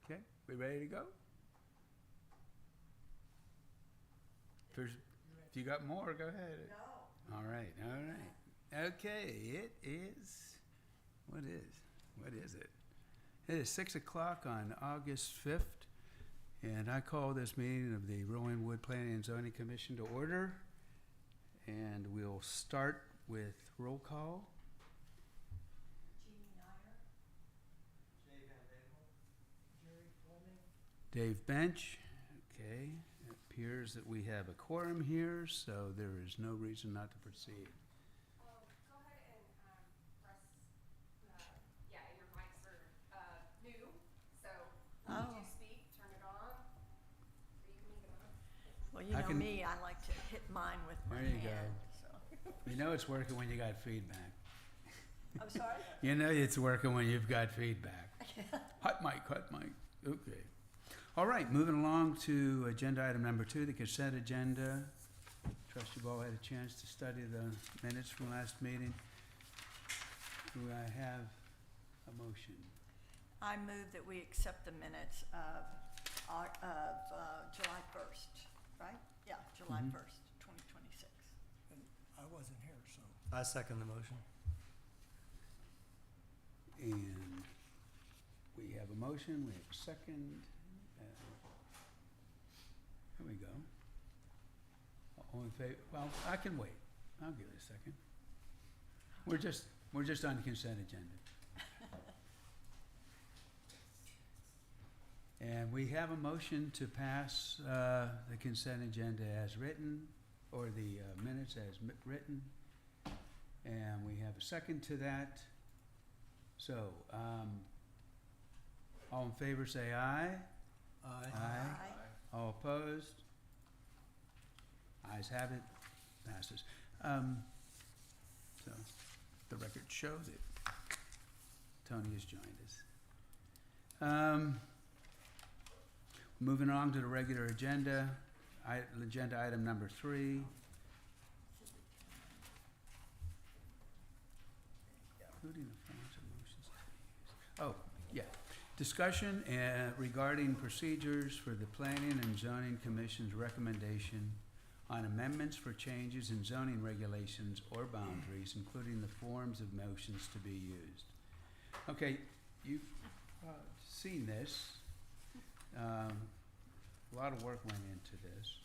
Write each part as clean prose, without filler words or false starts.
Okay, we ready to go? If you got more, go ahead. No. All right. Okay, it is, what is it? It is 6 o'clock on August 5th, and I call this meeting of the Rowan Wood Planning and Zoning Commission to order. And we'll start with roll call. Jeannie Nyer. Jay Van Babel. Jerry Fleming. Dave Bench. Okay, it appears that we have a quorum here, so there is no reason not to proceed. Go ahead and press, yeah, your mics are new, so when Oh. you do speak, turn it on, or you can leave it on. Well, you I know can- me, I like to hit mine with my There you go. hand, so. You know it's working when you got feedback. I'm sorry? You know it's working when you've got feedback. Hot mic. Okay. All right, moving along to agenda item number 2, the consent agenda. Trust you've all had a chance to study the minutes from last meeting. Do I have a motion? I move that we accept the minutes of July 1st, right? Yeah, July Mhm. 1st, 2026. And I wasn't here, so. I second the motion. And we have a motion, we have a second. Here we go. All in favor? Well, I can wait. I'll give it a second. We're just on the consent agenda. And we have a motion to pass the consent agenda as written, or the minutes as written. And we have a second to that. So, all in favor say aye. Aye. All opposed? Ayes have it, passes. So, the record shows it. Tony has joined us. Moving on to the regular agenda, agenda item number 3. Including the forms and motions to be used. Oh, yeah. Discussion regarding procedures for the Planning and Zoning Commission's recommendation on amendments for changes in zoning regulations or boundaries, including the forms of motions to be used. Okay, you've seen this. A lot of work went into this.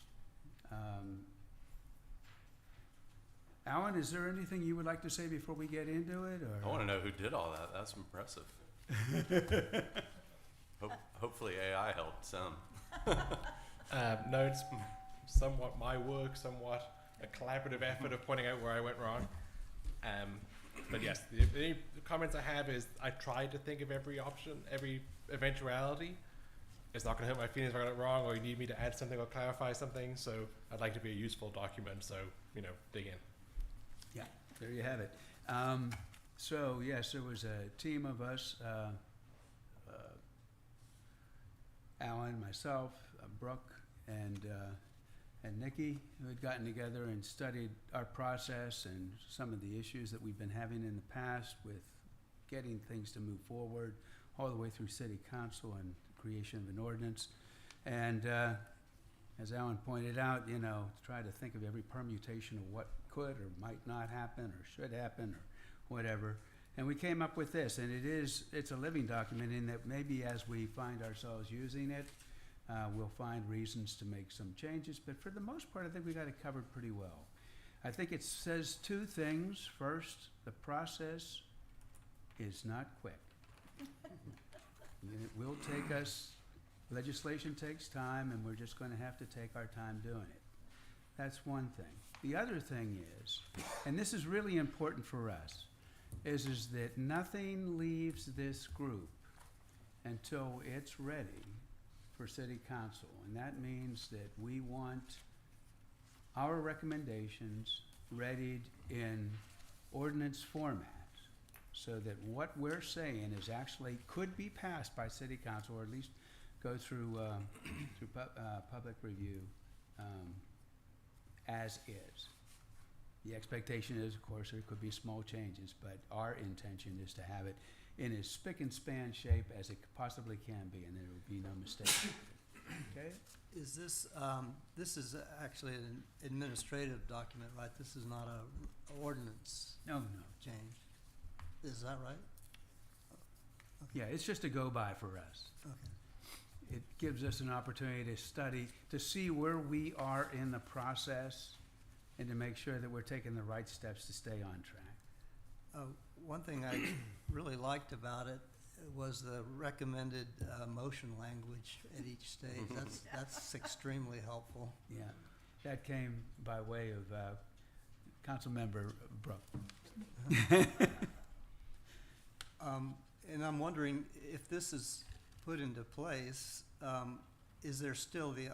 Alan, is there anything you would like to say before we get into it, or? I want to know who did all that. That's impressive. Hopefully AI helped some. No, it's somewhat my work, somewhat a collaborative effort of pointing out where I went wrong. But yes, the comments I have is I tried to think of every option, every eventuality. It's not going to hurt my feelings if I got it wrong, or you need me to add something or clarify something. So I'd like to be a useful document. So dig in. Yeah, there you have it. So yes, there was a team of us, Alan, myself, Brooke, and Nikki, who had gotten together and studied our process and some of the issues that we've been having in the past with getting things to move forward, all the way through City Council and creation of an ordinance. And as Alan pointed out, try to think of every permutation of what could or might not happen or should happen or whatever. And we came up with this, and it's a living document in that maybe as we find ourselves using it, we'll find reasons to make some changes. But for the most part, I think we got it covered pretty well. I think it says 2 things. First, the process is not quick. It will take us, legislation takes time, and we're just going to have to take our time doing it. That's one thing. The other thing is, and this is really important for us, is that nothing leaves this group until it's ready for City Council. And that means that we want our recommendations readied in ordinance format, so that what we're saying is actually could be passed by City Council, or at least go through public review as is. The expectation is, of course, there could be small changes, but our intention is to have it in as spick and span shape as it possibly can be, and there will be no mistake. Okay? Is this, this is actually an administrative document, right? This is not a ordinance No. change. Is that right? Yeah, it's just a go-by for us. Okay. It gives us an opportunity to study, to see where we are in the process, and to make sure that we're taking the right steps to stay on track. One thing I really liked about it was the recommended motion language at each stage. That's extremely helpful. Yeah, that came by way of Councilmember Brooke. And I'm wondering if this is put into place, is there still the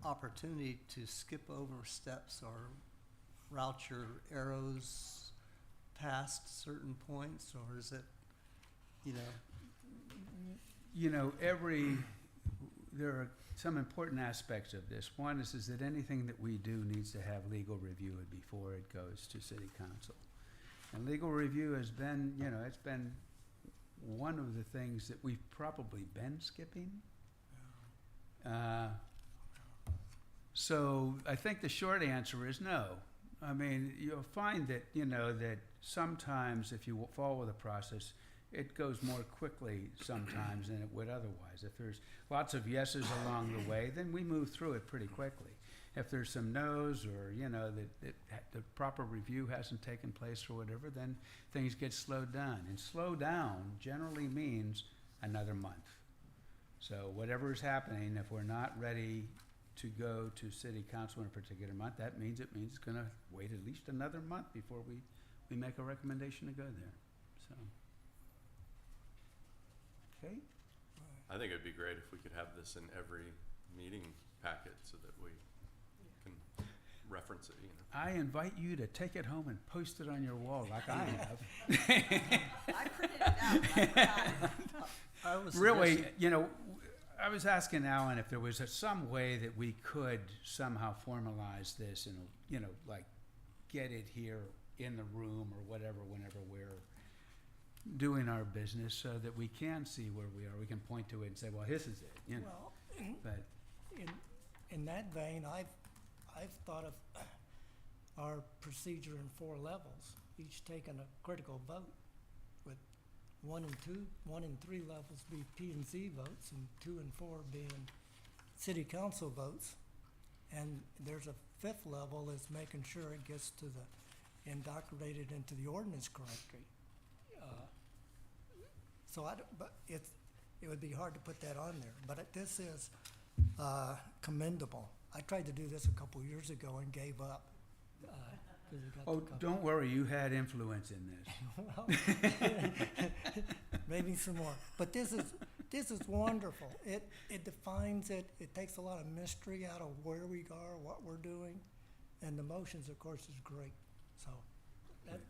opportunity to skip over steps or route your arrows past certain points, or is it, you know? You know, there are some important aspects of this. One is that anything that we do needs to have legal review before it goes to city council. And legal review has been, you know, it's been one of the things that we've probably been skipping. So I think the short answer is no. I mean, you'll find that, you know, that sometimes if you follow the process, it goes more quickly sometimes than it would otherwise. If there's lots of yeses along the way, then we move through it pretty quickly. If there's some no's, or, you know, that the proper review hasn't taken place or whatever, then things get slowed down. And slow down generally means another month. So whatever is happening, if we're not ready to go to city council in a particular month, that means it's gonna wait at least another month before we make a recommendation to go there, so. Okay? I think it'd be great if we could have this in every meeting packet so that we can reference it, you know. I invite you to take it home and post it on your wall like I have. I printed it out, I forgot it. I was Really, suggesting- you know, I was asking Alan if there was some way that we could somehow formalize this and, you know, like get it here in the room or whatever whenever we're doing our business, so that we can see where we are. We can point to it and say, well, this is it, you know. Well, But in that vein, I've thought of our procedure in 4 levels, each taking a critical vote, with 1 and 3 levels be P and Z votes, and 2 and 4 being city council votes. And there's a 5th level is making sure it gets to indoctrinated into the ordinance correctly. But it would be hard to put that on there, but this is commendable. I tried to do this a couple years ago and gave up. 'Cause it got oh, to don't worry, you had influence in this. Well, maybe some more. But this is wonderful. It defines it. It takes a lot of mystery out of where we are, what we're doing, and the motions, of course, is great. So that's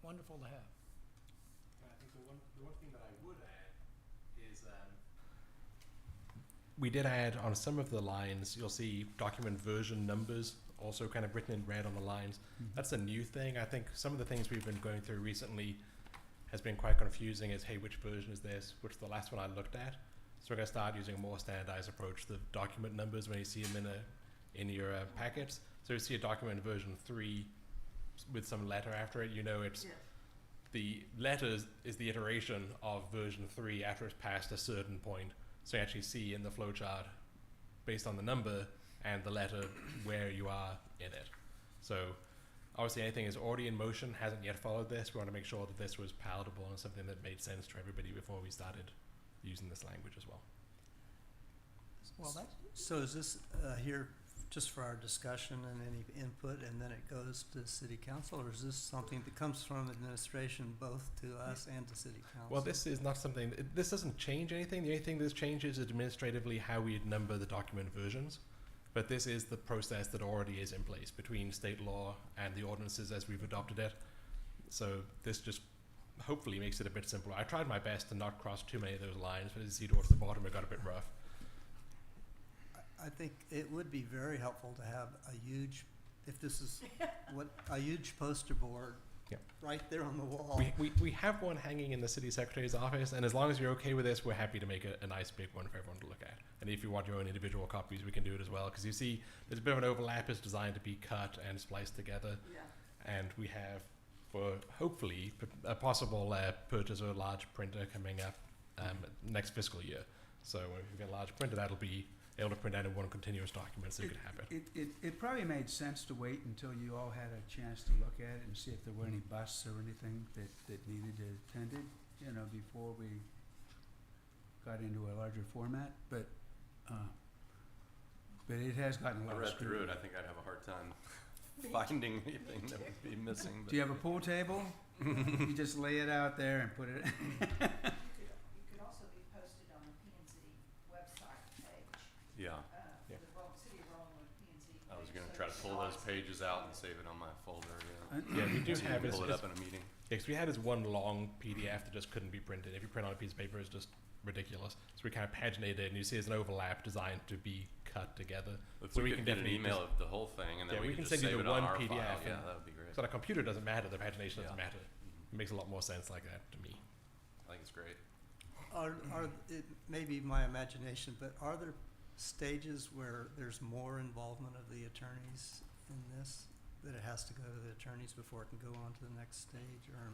wonderful to have. I think the one thing that I would add is we did add on some of the lines, you'll see document version numbers also kind of written in red on the lines. That's a new thing. I think some of the things we've been going through recently has been quite confusing as, hey, which version is this? Which is the last one I looked at? So we're going to start using a more standardized approach. The document numbers, when you see them in your packets, so you see a document version 3 with some letter after it, you know it's the letters is the iteration of version 3 after it's passed a certain point. So you actually see in the flowchart, based on the number and the letter, where you are in it. So obviously anything is already in motion, hasn't yet followed this. We want to make sure that this was palatable and something that made sense to everybody before we started using this language as well. Well, so is this here just for our discussion and any input, and then it goes to city council, or is this something that comes from administration both to us and to city council? Well, this is not something, this doesn't change anything. The only thing that changes is administratively how we number the document versions. But this is the process that already is in place between state law and the ordinances as we've adopted it. So this just hopefully makes it a bit simpler. I tried my best to not cross too many of those lines, but as you see towards the bottom, it got a bit rough. I think it would be very helpful to have a huge, if this is a huge poster board right there on the wall. We have one hanging in the city secretary's office, and as long as you're okay with this, we're happy to make a nice big one for everyone to look at. And if you want your own individual copies, we can do it as well, because you see there's a bit of an overlap. It's designed to be cut and spliced together, Yeah. and we have, for hopefully a possible purchase of a large printer coming up next fiscal year. So when we get a large printer, that'll be able to print out in one continuous document, so you can have it. It probably made sense to wait until you all had a chance to look at it and see if there were any busts or anything that needed attended, you know, before we got into a larger format, but it has gotten a I lot of read through scrutiny. it, I think I'd have a hard time finding anything that would be missing. But Do you have a pool table? You just lay it out there and put it, You could also be posted on the P and Z website page, yeah, Yeah. the City of Rollingwood P and Z page. I was gonna so try to it's pull those always- pages out and save it on my folder, yeah. Yeah, we do So you have can it. pull it up in a meeting. Yeah, 'cause we had this one long PDF that just couldn't be printed. If you print on a piece of paper, it's just ridiculous. So we kind of paginated it, and you see there's an overlap designed to be cut together. If So we we could can get an definitely email of the whole thing, and then Yeah, we we can can just send you save the it on one our PDF file, yeah, and- that would be great. So on a computer doesn't matter, the pagination doesn't Yeah. matter. It makes a lot more sense like that to me. I think it's great. It may be my imagination, but are there stages where there's more involvement of the attorneys in this? That it has to go to the attorneys before it can go on to the next stage, or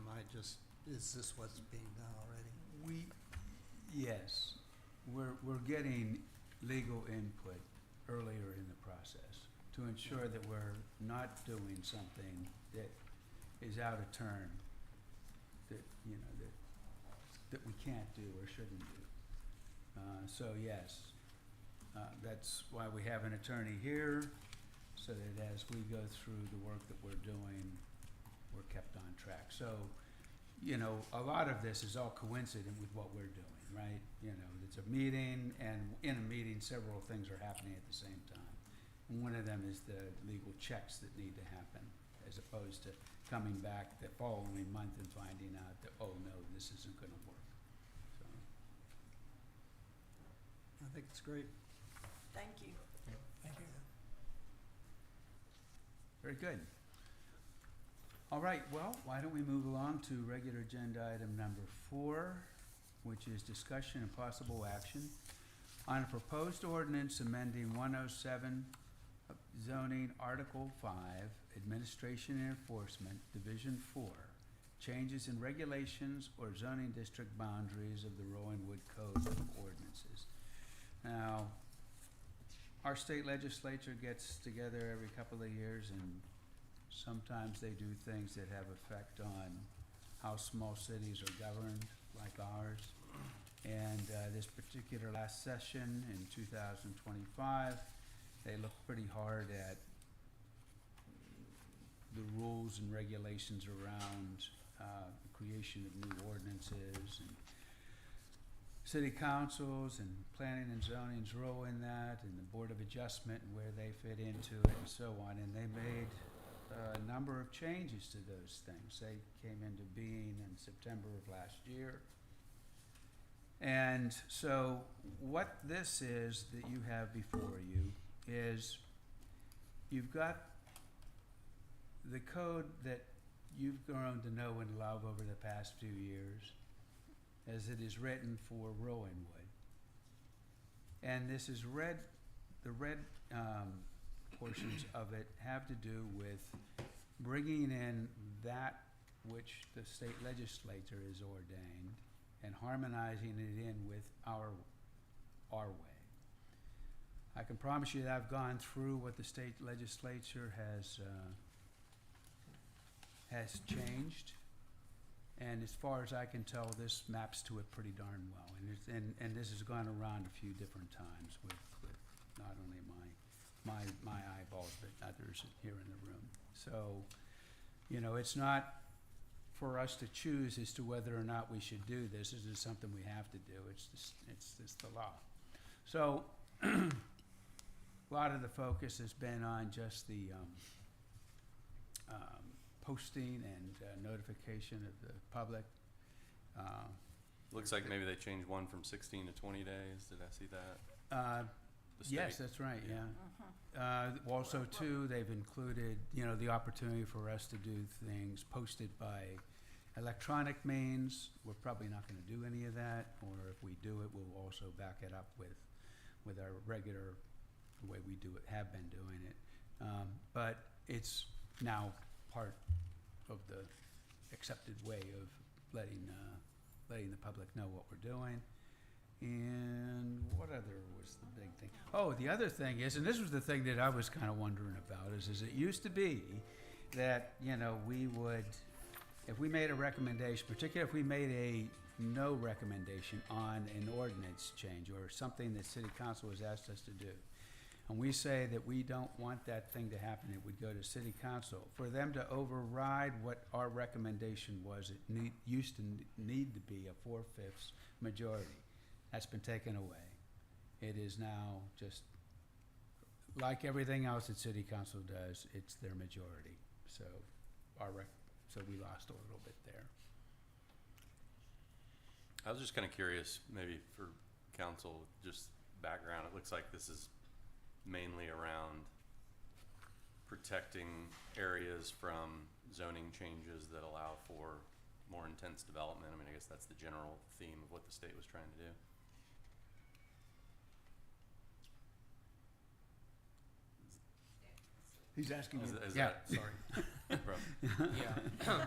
is this what's being done already? yes, we're getting legal input earlier in the process to ensure that we're not doing something that is out of turn, that, you know, that we can't do or shouldn't do. So yes, that's why we have an attorney here, so that as we go through the work that we're doing, we're kept on track. So, you know, a lot of this is all coincident with what we're doing, right? You know, it's a meeting, and in a meeting, several things are happening at the same time. And one of them is the legal checks that need to happen, as opposed to coming back the following month and finding out that, oh, no, this isn't gonna work. So, I think it's great. Thank you. Thank you. very good. All right, well, why don't we move along to regular agenda item number 4, which is discussion and possible action on a proposed ordinance amending 107 zoning Article 5, Administration and Enforcement, Division 4, changes in regulations or zoning district boundaries of the Rowanwood Code of Ordinances. Now, our state legislature gets together every couple of years, and sometimes they do things that have effect on how small cities are governed, like ours. And this particular last session in 2025, they looked pretty hard at the rules and regulations around the creation of new ordinances, and city councils and planning and zoning's role in that, and the Board of Adjustment and where they fit into it, and so on. And they made a number of changes to those things. They came into being in September of last year. And so what this is that you have before you is you've got the code that you've grown to know and love over the past few years as it is written for Rowanwood. And this is the red portions of it have to do with bringing in that which the state legislature has ordained and harmonizing it in with our way. I can promise you that I've gone through what the state legislature has changed, and as far as I can tell, this maps to it pretty darn well. And this has gone around a few different times with not only my eyeballs, but others here in the room. So, you know, it's not for us to choose as to whether or not we should do this. This is something we have to do. It's just the law. So, a lot of the focus has been on just the posting and notification of the public. Looks like maybe they changed one from 16 to 20 days. Did I see that? the state. Yes, that's right, Yeah. yeah. Also too, they've included, the opportunity for us to do things posted by electronic means. We're probably not gonna do any of that, or if we do it, we'll also back it up with our regular, the way we do it, have been doing it. But it's now part of the accepted way of letting the public know what we're doing. And what other was the big thing? Oh, the other thing is, and this was the thing that I was kind of wondering about, is it used to be that, we would, if we made a recommendation, particularly if we made a no recommendation on an ordinance change or something that city council has asked us to do, and we say that we don't want that thing to happen, it would go to city council. For them to override what our recommendation was, it used to need to be a 4/5 majority. That's been taken away. It is now just, like everything else that city council does, it's their majority. So so we lost a little bit there. I was just kind of curious, maybe for council, just background. It looks like this is mainly around protecting areas from zoning changes that allow for more intense development. I mean, I guess that's the general theme of what the state was trying to do. He's asking you. Is Yeah, that- sorry. Bro, Yeah.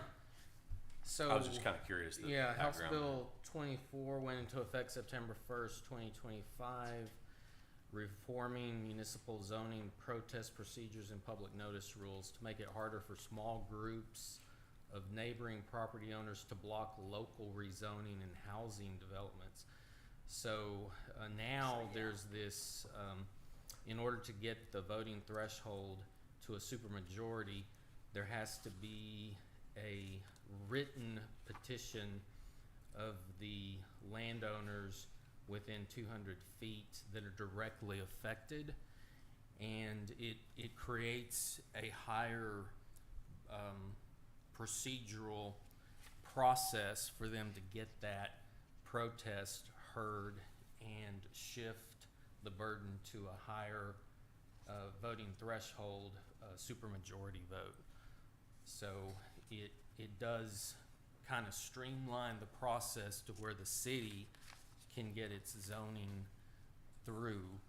So I was just kind of curious. The yeah, House background Bill 24 went into effect September 1st, 2025, reforming municipal zoning protest procedures and public notice rules to make it harder for small groups of neighboring property owners to block local rezoning and housing developments. So now there's this, in order to get the voting threshold to a supermajority, there has to be a written petition of the landowners within 200 feet that are directly affected, and it creates a higher procedural process for them to get that protest heard and shift the burden to a higher voting threshold, supermajority vote. So it does kind of streamline the process to where the city can get its zoning through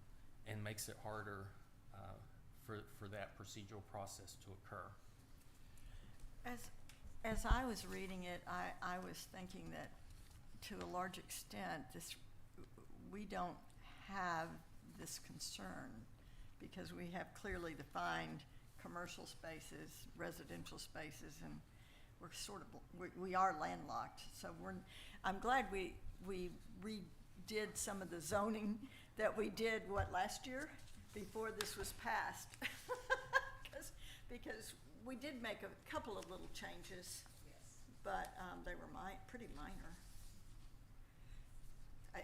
and makes it harder for that procedural process to occur. As I was reading it, I was thinking that to a large extent, we don't have this concern because we have clearly defined commercial spaces, residential spaces, and we are landlocked. So I'm glad we redid some of the zoning that we did, last year before this was passed. Because we did make a couple of little changes, Yes. but they were pretty minor.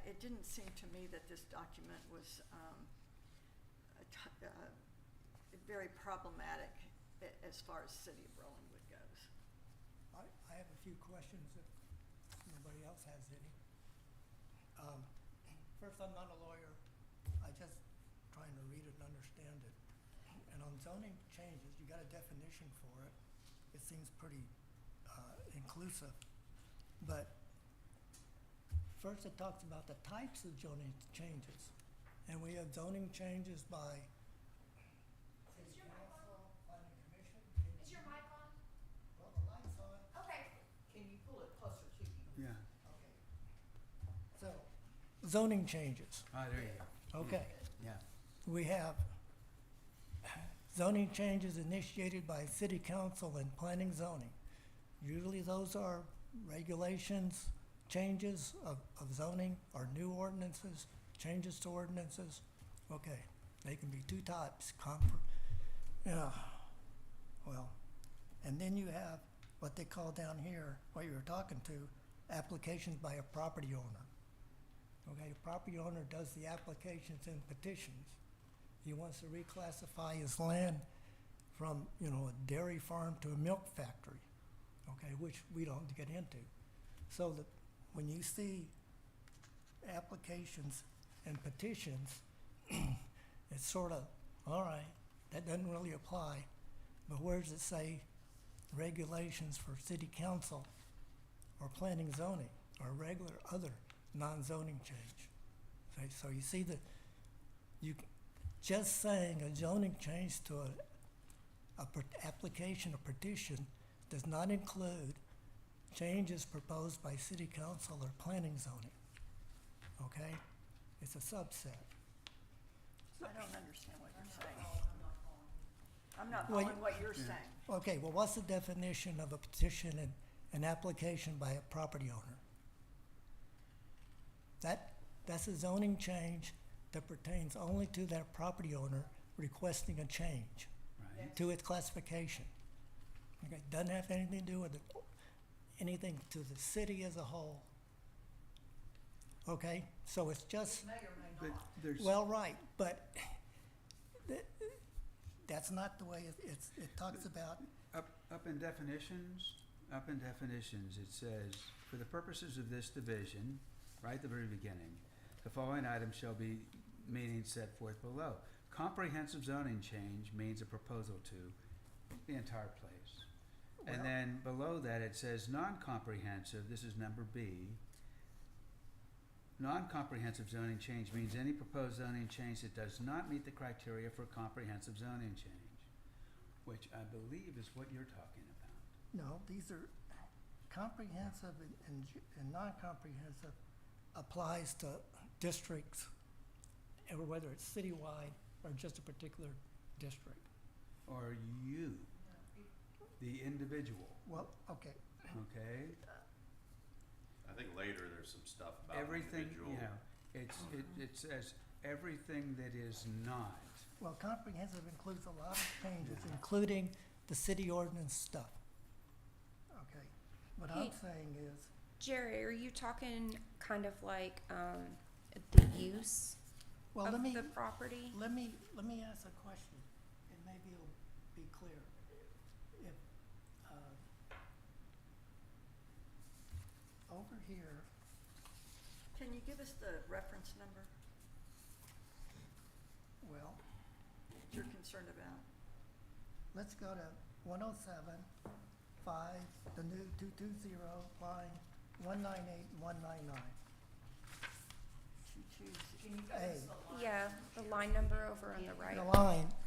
It didn't seem to me that this document was very problematic as far as City of Rollingwood goes. I have a few questions if nobody else has any. First, I'm not a lawyer. I just trying to read it and understand it. And on zoning changes, you got a definition for it. It seems pretty inclusive. But first it talks about the types of zoning changes. And we have zoning changes by Is your mic on? planning commission. Is your mic on? Well, the light's on. Okay. Can you pull it closer to you? Yeah. Okay. So, zoning changes. There you go. Okay. Yeah. We have zoning changes initiated by city council and planning zoning. Usually those are regulations, changes of zoning or new ordinances, changes to ordinances. Okay, they can be two types, and then you have what they call down here, what you were talking to, applications by a property owner. Okay, a property owner does the applications and petitions. He wants to reclassify his land from, a dairy farm to a milk factory, okay, which we don't get into. So that when you see applications and petitions, it's sort of, all right, that doesn't really apply. But where does it say regulations for city council or planning zoning or regular other non-zoning change? So you see that just saying a zoning change to application or petition does not include changes proposed by city council or planning zoning. Okay? It's a subset. I don't understand what you're saying. I'm I'm not Well, following what you're saying. Okay, well, what's the definition of a petition and an application by a property owner? That's a zoning change that pertains only to that property owner requesting a change Right. to its classification. Okay, doesn't have anything to do with anything to the city as a whole. Okay, so it's just, May or may But not. there's, well, right, but that's not the way it talks about. up in definitions, it says, for the purposes of this division, right at the very beginning, the following items shall be meaning set forth below. Comprehensive zoning change means a proposal to the entire place. Well- And then below that, it says non-comprehensive, this is number B. Non-comprehensive zoning change means any proposed zoning change that does not meet the criteria for comprehensive zoning change, which I believe is what you're talking about. No, these are comprehensive and non-comprehensive applies to districts, or whether it's citywide or just a particular district. Or you, the individual, Well, okay, okay? I think later there's some stuff about Everything, individual. you know, it says everything that is not. well, comprehensive includes a lot of changes, including the city ordinance stuff. Okay, what I'm Hey. saying is, Jerry, are you talking kind of like the use well, of let me, the property? let me ask a question, and maybe it'll be clear. If, over here, Can you give us the reference number well, that you're concerned about? let's go to 107, 5, the new 220, line 198 and 199. You choose, Can you give A. us the line? Yeah, the line number over on the right.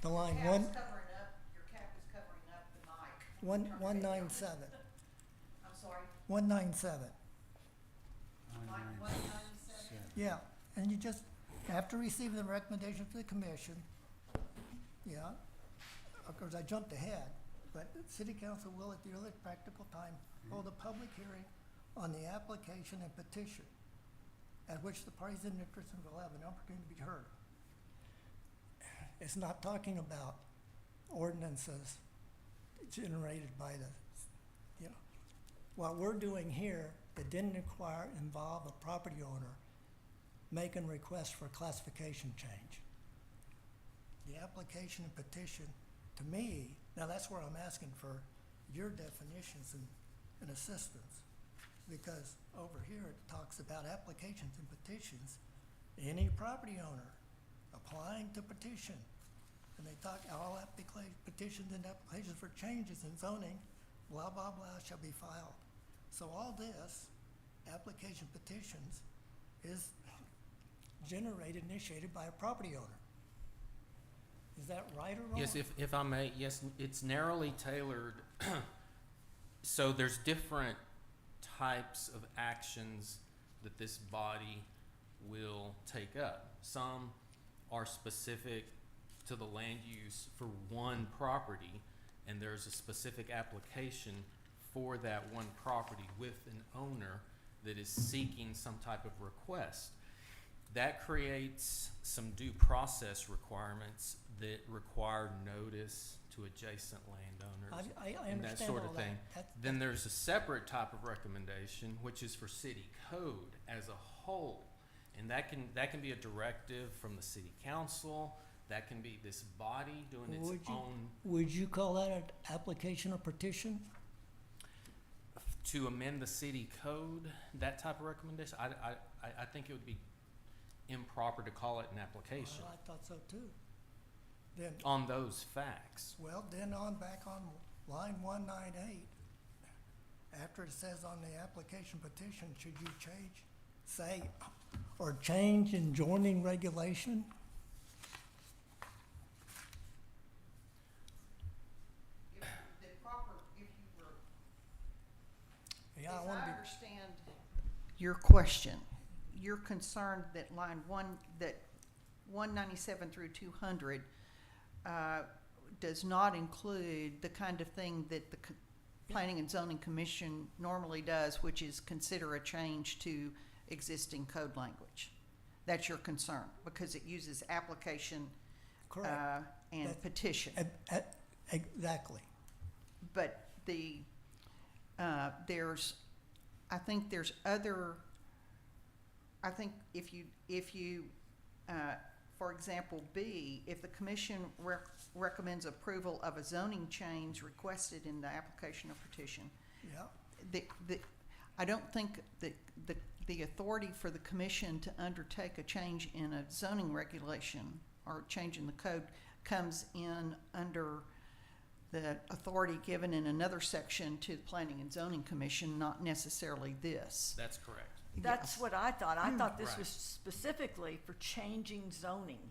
The line Your one, cap's covering up, your cap is covering up the mic. one, Turn it down. 197, I'm sorry, 197. line 197? Yeah, and you just, after receiving the recommendation from the commission, yeah, of course, I jumped ahead, but the city council will at the earliest practical time hold a public hearing on the application and petition, at which the parties in interest will have an opportunity to be heard. It's not talking about ordinances generated by the, you know, what we're doing here that didn't involve a property owner making requests for classification change. The application and petition, to me, now that's where I'm asking for your definitions and assistance. Because over here it talks about applications and petitions. Any property owner applying to petition, and they talk all petitions and applications for changes in zoning, blah, blah, blah, shall be filed. So all this, application petitions, is generated, initiated by a property owner. Is that right or wrong? Yes, if I may, yes, it's narrowly tailored. So there's different types of actions that this body will take up. Some are specific to the land use for one property, and there's a specific application for that one property with an owner that is seeking some type of request. That creates some due process requirements that require notice to adjacent landowners. I and that understand sort all of that. thing. Then there's a separate type of recommendation, which is for city code as a whole. And that can be a directive from the city council, that can be this body doing its own, Would you call that an application or petition? to amend the city code, that type of recommendation. I think it would be improper to call it an application. Well, I thought so too. then, on those facts. well, then on back on line 198, after it says on the application petition, should you say, or change in zoning regulation? If the proper, if you were, Yeah, I if want I to be, understand your question, you're concerned that line one, that 197 through 200 does not include the kind of thing that the Planning and Zoning Commission normally does, which is consider a change to existing code language. That's your concern, because it uses application correct. and That- petition. Exactly. But the, I think there's other, I think if you, for example, B, if the commission recommends approval of a zoning change requested in the application or petition, Yeah, I don't think that the authority for the commission to undertake a change in a zoning regulation or change in the code comes in under the authority given in another section to the Planning and Zoning Commission, not necessarily this. That's correct. That's Yes. what I thought. I thought this Right. was specifically for changing zoning.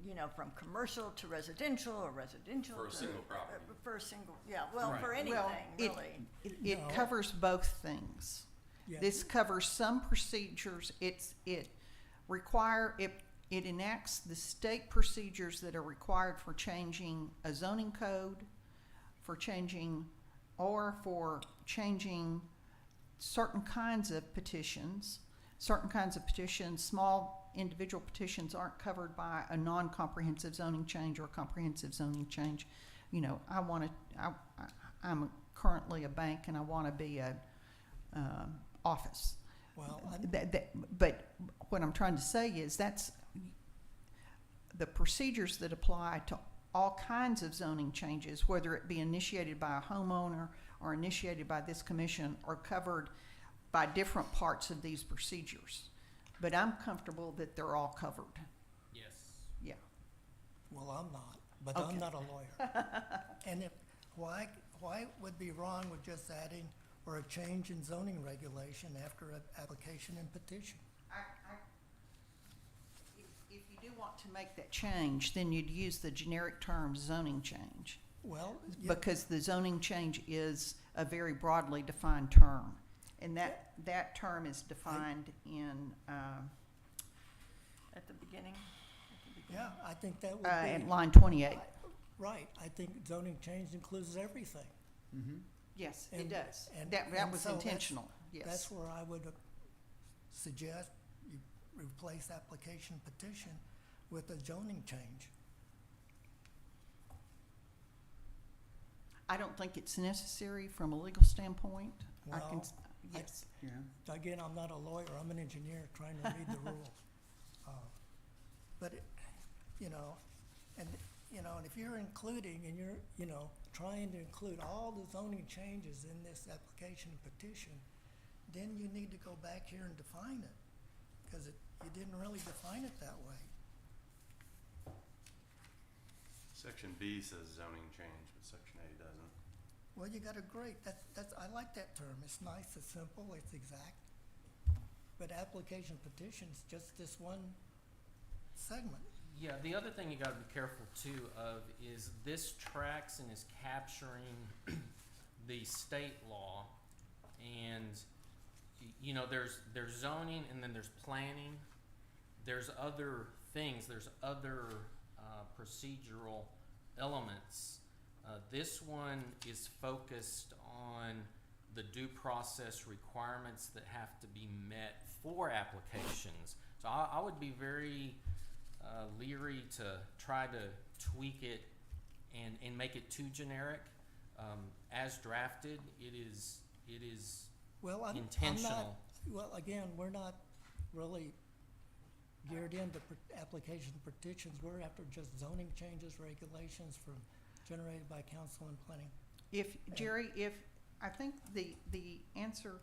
You know, from commercial to residential or residential For a to. single property. For a single, yeah, well, Right. for Well, anything, it- really. It No. covers both things. yeah. This covers some procedures. It enacts the state procedures that are required for changing a zoning code, for changing certain kinds of petitions. Certain kinds of petitions, small individual petitions aren't covered by a non-comprehensive zoning change or a comprehensive zoning change. You know, I'm currently a bank and I want to be a office. Well, But what I'm trying to say is that's the procedures that apply to all kinds of zoning changes, whether it be initiated by a homeowner or initiated by this commission, are covered by different parts of these procedures. But I'm comfortable that they're all covered. Yes. Yeah. well, I'm not, but Okay. I'm not a lawyer. And why would be wrong with just adding or a change in zoning regulation after an application and petition? If you do want to make that change, then you'd use the generic term zoning change. Well, yeah, Because the zoning change is a very broadly defined term. And that term is defined in, At the beginning. yeah, I think that would at be, line 28. right, I think zoning change includes everything. Mm-hmm. Yes, it And- does. and- That and was so that's- intentional, yes. That's where I would suggest you replace application petition with a zoning change. I don't think it's necessary from a legal standpoint. Well, Yes. Yeah. Again, I'm not a lawyer, I'm an engineer trying to read the rules. But, and if you're including and you're, trying to include all the zoning changes in this application and petition, then you need to go back here and define it, because you didn't really define it that way. Section B says zoning change, but section A doesn't. Well, you got a great, I like that term, it's nice, it's simple, it's exact. But application petition's just this one segment. Yeah, the other thing you gotta be careful too of is this tracks and is capturing the state law. And, there's zoning and then there's planning. There's other things, there's other procedural elements. This one is focused on the due process requirements that have to be met for applications. So I would be very leery to try to tweak it and make it too generic. As drafted, it is Well, I'm not, intentional. well, again, we're not really geared into application petitions. We're after just zoning changes, regulations generated by council and planning. Jerry, I think the answer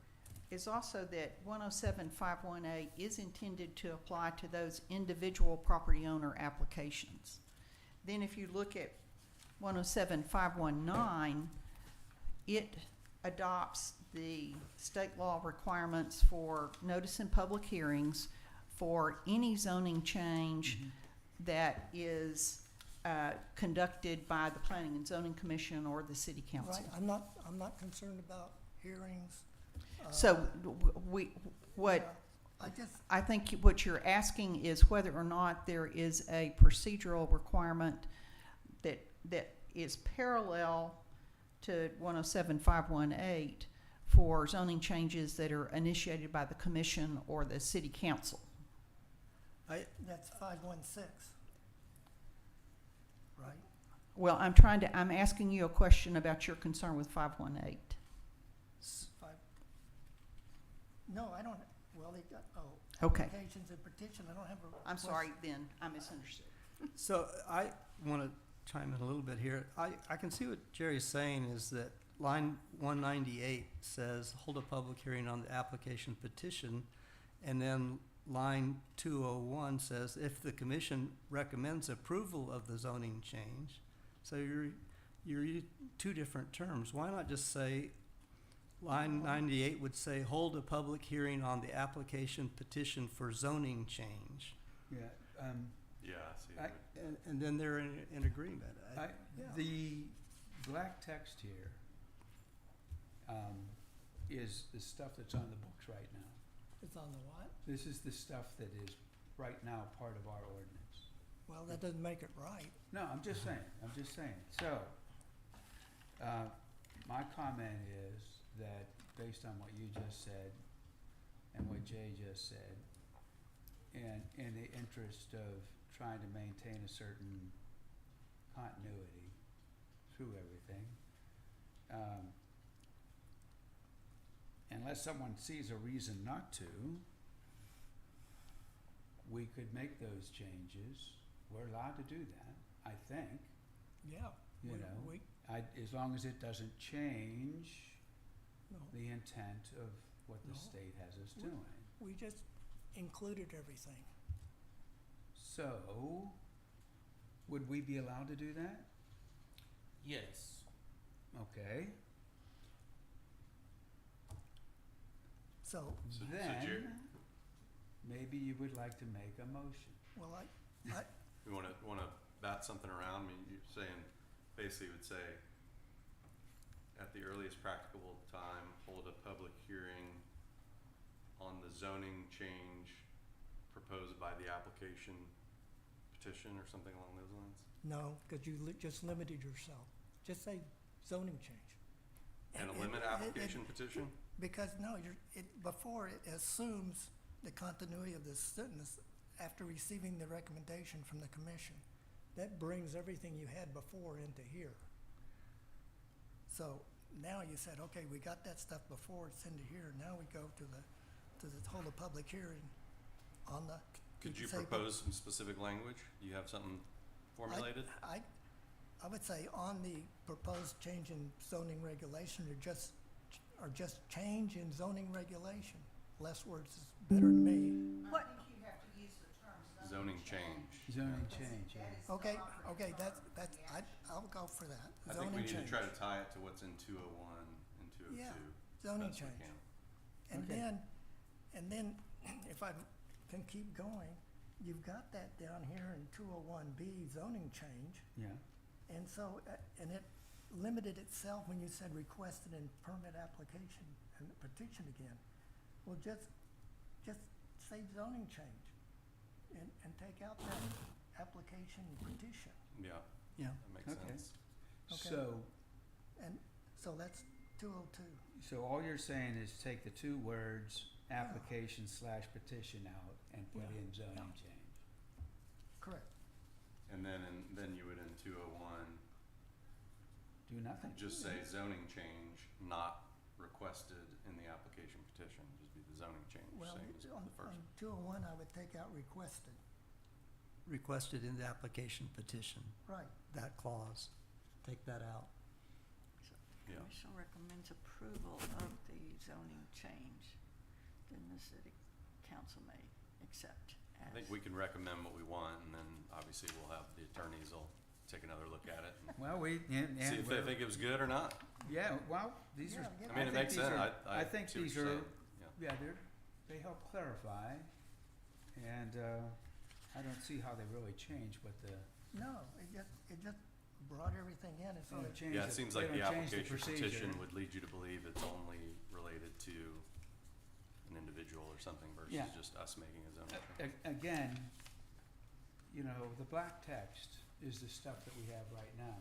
is also that 107.51A is intended to apply to those individual property owner applications. Then if you look at 107-519, it adopts the state law requirements for notice in public hearings for any zoning change that is conducted by the Planning and Zoning Commission or the City Council. Right, I'm not concerned about hearings. So what I just, I think what you're asking is whether or not there is a procedural requirement that is parallel to 107-518 for zoning changes that are initiated by the commission or the city council. that's 516. Right? Well, I'm asking you a question about your concern with 518. No, I don't, well, they got, Okay. applications and petition, I don't have a. I'm sorry, then, I misunderstood. So I want to chime in a little bit here. I can see what Jerry's saying is that line 198 says, hold a public hearing on the application petition, and then line 201 says, if the commission recommends approval of the zoning change. So you're two different terms. Why not just say, line 98 would say, hold a public hearing on the application petition for zoning change. Yeah, Yeah, I see. I- And then they're in agreement. Yeah. the black text here is the stuff that's on the books right now. It's on the what? This is the stuff that is right now part of our ordinance. Well, that doesn't make it right. No, I'm just saying. So, my comment is that based on what you just said and what Jay just said, and in the interest of trying to maintain a certain continuity through everything, unless someone sees a reason not to, we could make those changes. We're allowed to do that, I think, Yeah. you we- know. we- As long as it doesn't change No, the intent of what the No. state has us We- doing. we just included everything. So, would we be allowed to do that? Yes. Okay, So, So then, Jerry- maybe you would like to make a motion. well, We want to bat something around. I mean, you're saying, basically would say, at the earliest practicable time, hold a public hearing on the zoning change proposed by the application petition or something along those lines? no, because you just limited yourself. Just say zoning change. And a It- limit it- application petition? Because, no, before it assumes the continuity of this sentence after receiving the recommendation from the commission. That brings everything you had before into here. So now you said, okay, we got that stuff before, it's into here, now we go to the hold a public hearing on the. Could you say- propose some specific language? Do you have something formulated? I would say on the proposed change in zoning regulation, or just change in zoning regulation. Less words is better than me. What- I think you have to use the term Zoning change. Zoning change, yeah. Okay, I'll go for that. I think we Zoning need to change. try to tie it to what's in 201 and 202. Yeah, zoning best we change. can. Okay. And then, if I can keep going, you've got that down here in 201B zoning change. Yeah, And so, and it limited itself when you said requested in permit application and petition again. Well, just say zoning change and take out that application petition. Yeah, Yeah. that makes Okay. sense. Okay. so, And so that's 202. so all you're saying is take the two words, application / petition out and put Yeah. in zoning Yeah. change. Correct. And then you would in 201 Do nothing. just say zoning change not requested in the application petition, just be the zoning change, Well, same as on the first. 201, I would take out requested. Requested in the application petition, Right. that clause. Take that out. Yeah. Commission recommends approval of the zoning change, then the city council may accept as. I think we can recommend what we want, and then obviously we'll have the attorneys will take another look at it and Well, see if they think it was good or not. yeah, well, these are. Yeah, I mean, it think makes these sense. are- I think see what these you're are, saying. Yeah. yeah, they help clarify, and, I don't see how they really change what the, No, it just brought everything in, it's they on don't change Yeah, the- it seems they like the don't change application procedure. petition would lead you to believe it's only related to an individual or something versus Yeah. just us making a zoning change. Again, you know, the black text is the stuff that we have right now,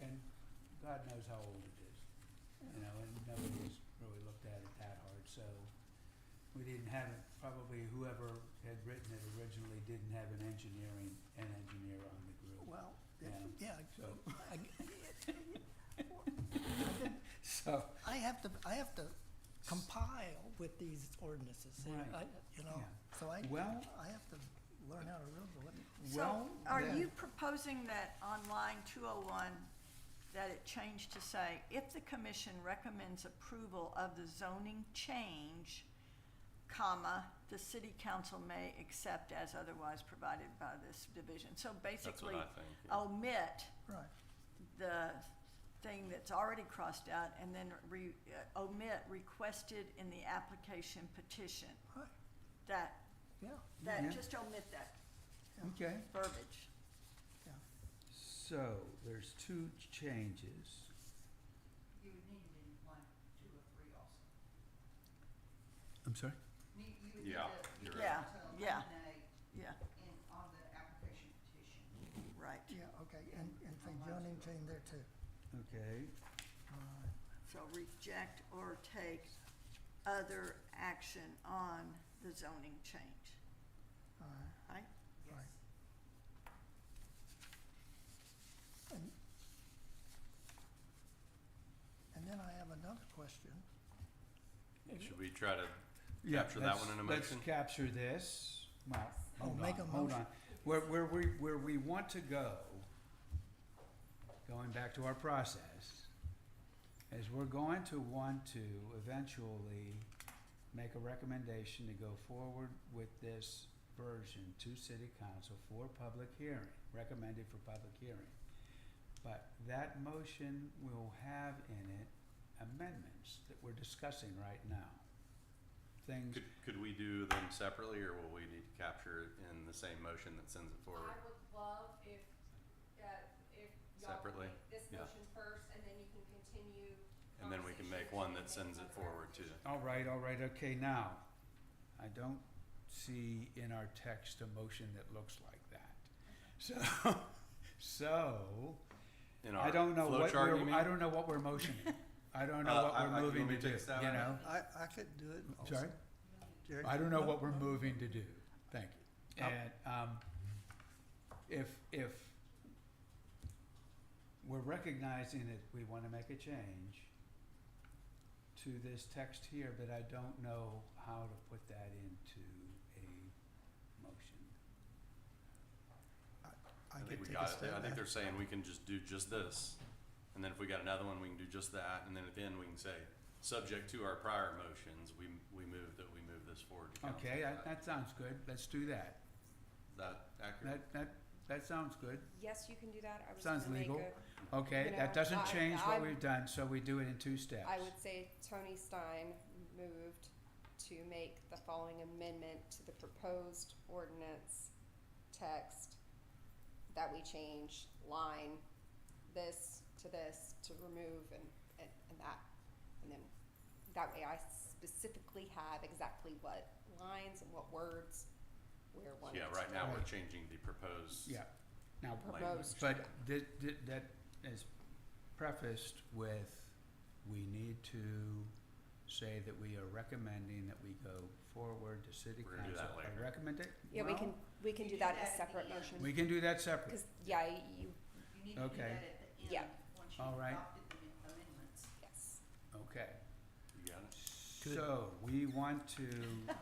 and God knows how old it is, you know, and nobody's really looked at it that hard, so we didn't have it, probably whoever had written it originally didn't have an engineer on the group. Well, Yeah. yeah, So, so, I have to compile with these ordinances, see, Right. you know, Yeah. so I well, have to learn how to read it. So, well, are then- you proposing that on line 201, that it change to say, if the commission recommends approval of the zoning change, comma, the city council may accept as otherwise provided by this division? So That's basically, what I think. Yeah. omit Right, the thing that's already crossed out and then omit requested in the application petition. right, That, yeah, Yeah. just omit that okay, verbiage. yeah. so there's two changes. You would need it in line 2 or 3 also. I'm sorry? You would Yeah, need you're to, right. Yeah, to yeah. eliminate Yeah, on the application petition. right. Yeah, okay, and say zoning change there too. Okay, All right. So reject or take other action on the zoning change, All right, right? right. And, and then I have another question. Should we try to yeah, capture that one in a motion? let's capture this, well, Oh, hold make on, a hold motion. on. Where we want to go, going back to our process, is we're going to want to eventually make a recommendation to go forward with this version to city council for public hearing, recommended for public hearing. But that motion will have in it amendments that we're discussing right now. Things, Could we do them separately, or will we need to capture it in the same motion that sends it forward? I would love if y'all Separately? make this Yeah. motion first, and then you can continue. And then we can make one that sends it forward too. all right, okay, now, I don't see in our text a motion that looks like that. So, In I our don't know flow what chart, you we're, mean? I don't know what we're motioning. I don't know Uh, what I- we're you moving want me to to do, take a stab you at it? know? I could do it also. Sorry? Jerry? I don't know No. what we're moving to do, thank you. Oh. And, if we're recognizing that we wanna make a change to this text here, but I don't know how to put that into a motion. I think could we take a got it. stab I think at they're it. saying we can just do just this. And then if we got another one, we can do just that. And then at the end, we can say, subject to our prior motions, we move this forward to council. Okay, Is that sounds good, let's do that. that accurate? That sounds good, Yes, you can do that. I was Sounds gonna make legal. a, okay, You that know, doesn't change what I'm- we've done, so we do it in two steps. I would say Tony Stein moved to make the following amendment to the proposed ordinance text, that we change line this to remove and that. And then that way I specifically have exactly what lines and what words we're wanting Yeah, to right now, we're remove. changing the proposed. Yeah, now, Proposed. but that is prefaced with, we need to say that we are recommending that we go forward to city We're gonna do council. that later. Recommend it? Yeah, we can do that in a separate motion. We can do that separate, Cause, yeah, you, You need to do Okay. that at the end, Yeah. once All you've right. adopted the amendments. yes. okay. You got it? So, we want to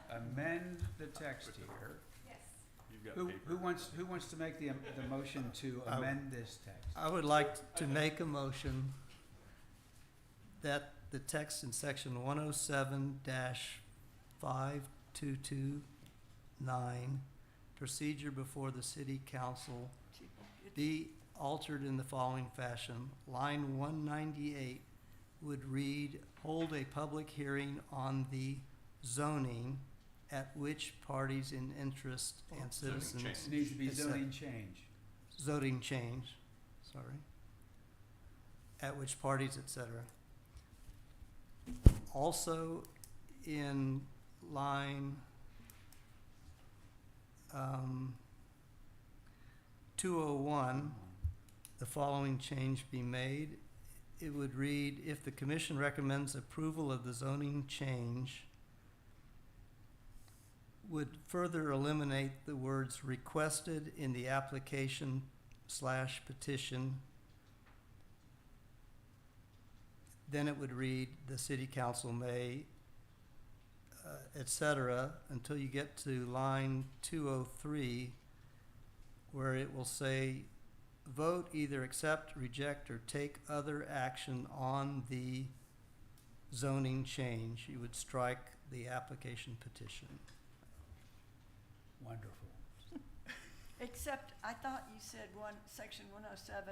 amend the text here. Yes. You've got Who paper. wants to make the motion to I- amend this text? I would like to make a motion that the text in section 107-5229, procedure before the city council, be altered in the following fashion. Line 198 would read, hold a public hearing on the zoning at which parties in interest and Zoning citizens. change. It needs to be et cetera. zoning change. Zoning change, sorry. At which parties, et cetera. Also, in line 201, the following change be made. It would read, if the commission recommends approval of the zoning change, would further eliminate the words requested in the application / petition. Then it would read, the city council may, et cetera, until you get to line 203, where it will say, vote either accept, reject, or take other action on the zoning change. You would strike the application petition. Wonderful. Except, I thought you said section 107-5229,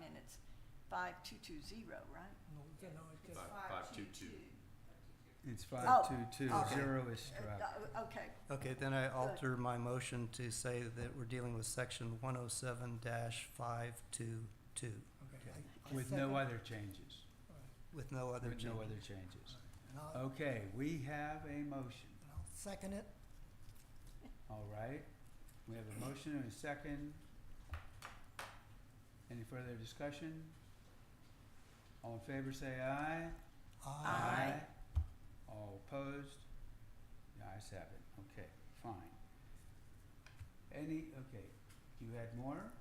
and it's 5220, right? No, you know, it just, 522. It's Oh, 5220 is struck. Okay, Okay, then I alter my motion to say that we're dealing with section 107-522 okay. I With second- no other changes. with no other With change. no other changes. And I'll, Okay, we have a motion. and I'll second it. All right. We have a motion and a second. Any further discussion? All in favor say aye. Aye. All opposed? The ayes have it. Okay, fine. Okay, you had more?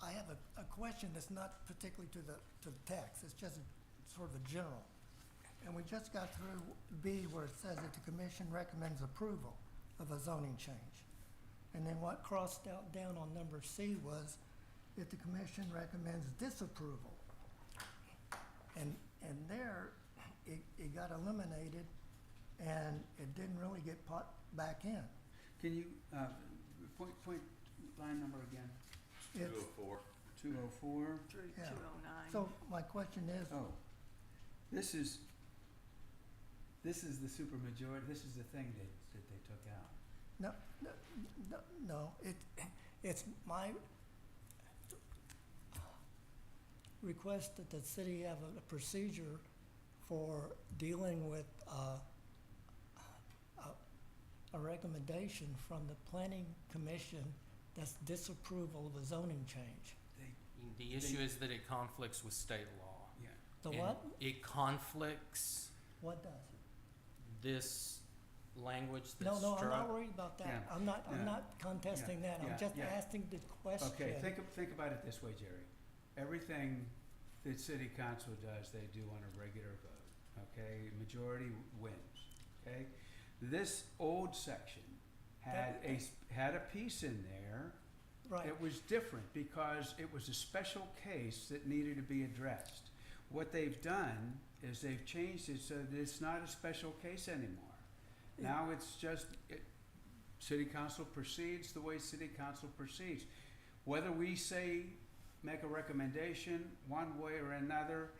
I have a question that's not particularly to the text, it's just sort of a general. And we just got through B where it says that the commission recommends approval of a zoning change. And then what crossed out down on number C was if the commission recommends disapproval. And there, it got eliminated and it didn't really get put back in. Can you, point line number again? It's, 204. 204? through Yeah. 209. so my question is, Oh, this is the supermajority, this is the thing that they took out. no, it's my request that the city have a procedure for dealing with a recommendation from the planning commission that's disapproval of a zoning change. The issue is that it conflicts with state law. Yeah. The And what? It conflicts What does? this language No, that's no, I'm struck. not worried about that. Yeah. I'm not Yeah. contesting that. Yeah. I'm just Yeah. asking the question. Okay, think about it this way, Jerry. Everything that city council does, they do on a regular vote, okay? Majority wins, okay? This old section had a piece in there. Right. It was different because it was a special case that needed to be addressed. What they've done is they've changed it so that it's not a special case anymore. Now it's just, city council proceeds the way city council proceeds. Whether we say, make a recommendation one way or another,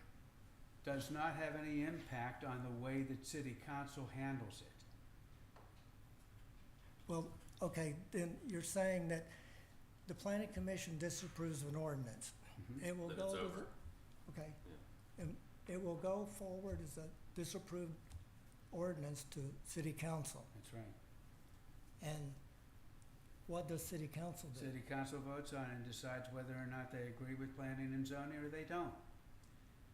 does not have any impact on the way that city council handles it. Well, okay, then you're saying that the planning commission disapproves of an ordinance. Mhm. It will Then go it's to over. the, okay. And it will go forward as a disapproved ordinance to city council. That's right. And what does city council do? City council votes on it and decides whether or not they agree with planning and zoning or they don't.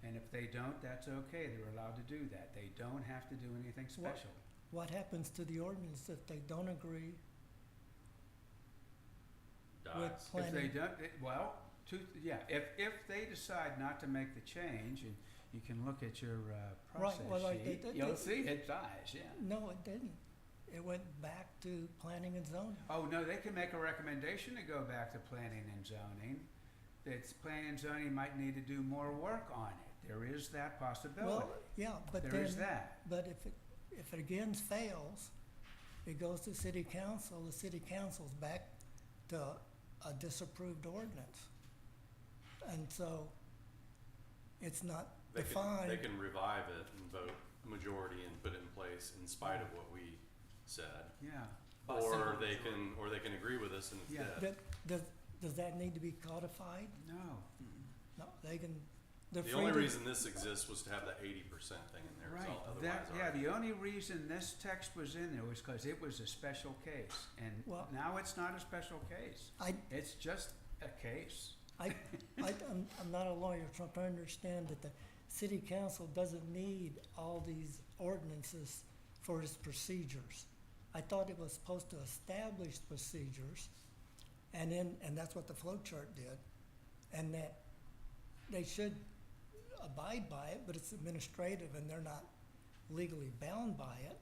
And if they don't, that's okay, they're allowed to do that. They don't have to do anything special. What happens to the ordinance if they don't agree with Dies. If they planning? don't, if they decide not to make the change, and you can look at your process well, like sheet, they- you'll see it dies, yeah. No, it didn't. It went back to planning and zoning. Oh, no, they can make a recommendation to go back to planning and zoning. That planning and zoning might need to do more work on it. There is that possibility. Well, yeah, but There then, is that. but if it again fails, it goes to city council, the city council's back to a disapproved ordinance. And so it's not They defined. can revive it and vote majority and put it in place in spite of what we said. Yeah, By Or simple they majority. can, or they can agree with us and it's Yeah. dead. Does that need to be codified? no, No, they can, they're The free only to. reason this exists was to have that 80% thing in there, right, otherwise. that, the only reason this text was in there was because it was a special case, and Well- now it's not a special case. It's just a case. I'm not a lawyer, so I'm trying to understand that the city council doesn't need all these ordinances for its procedures. I thought it was supposed to establish procedures, and that's what the flow chart did, and that they should abide by it, but it's administrative and they're not legally bound by it.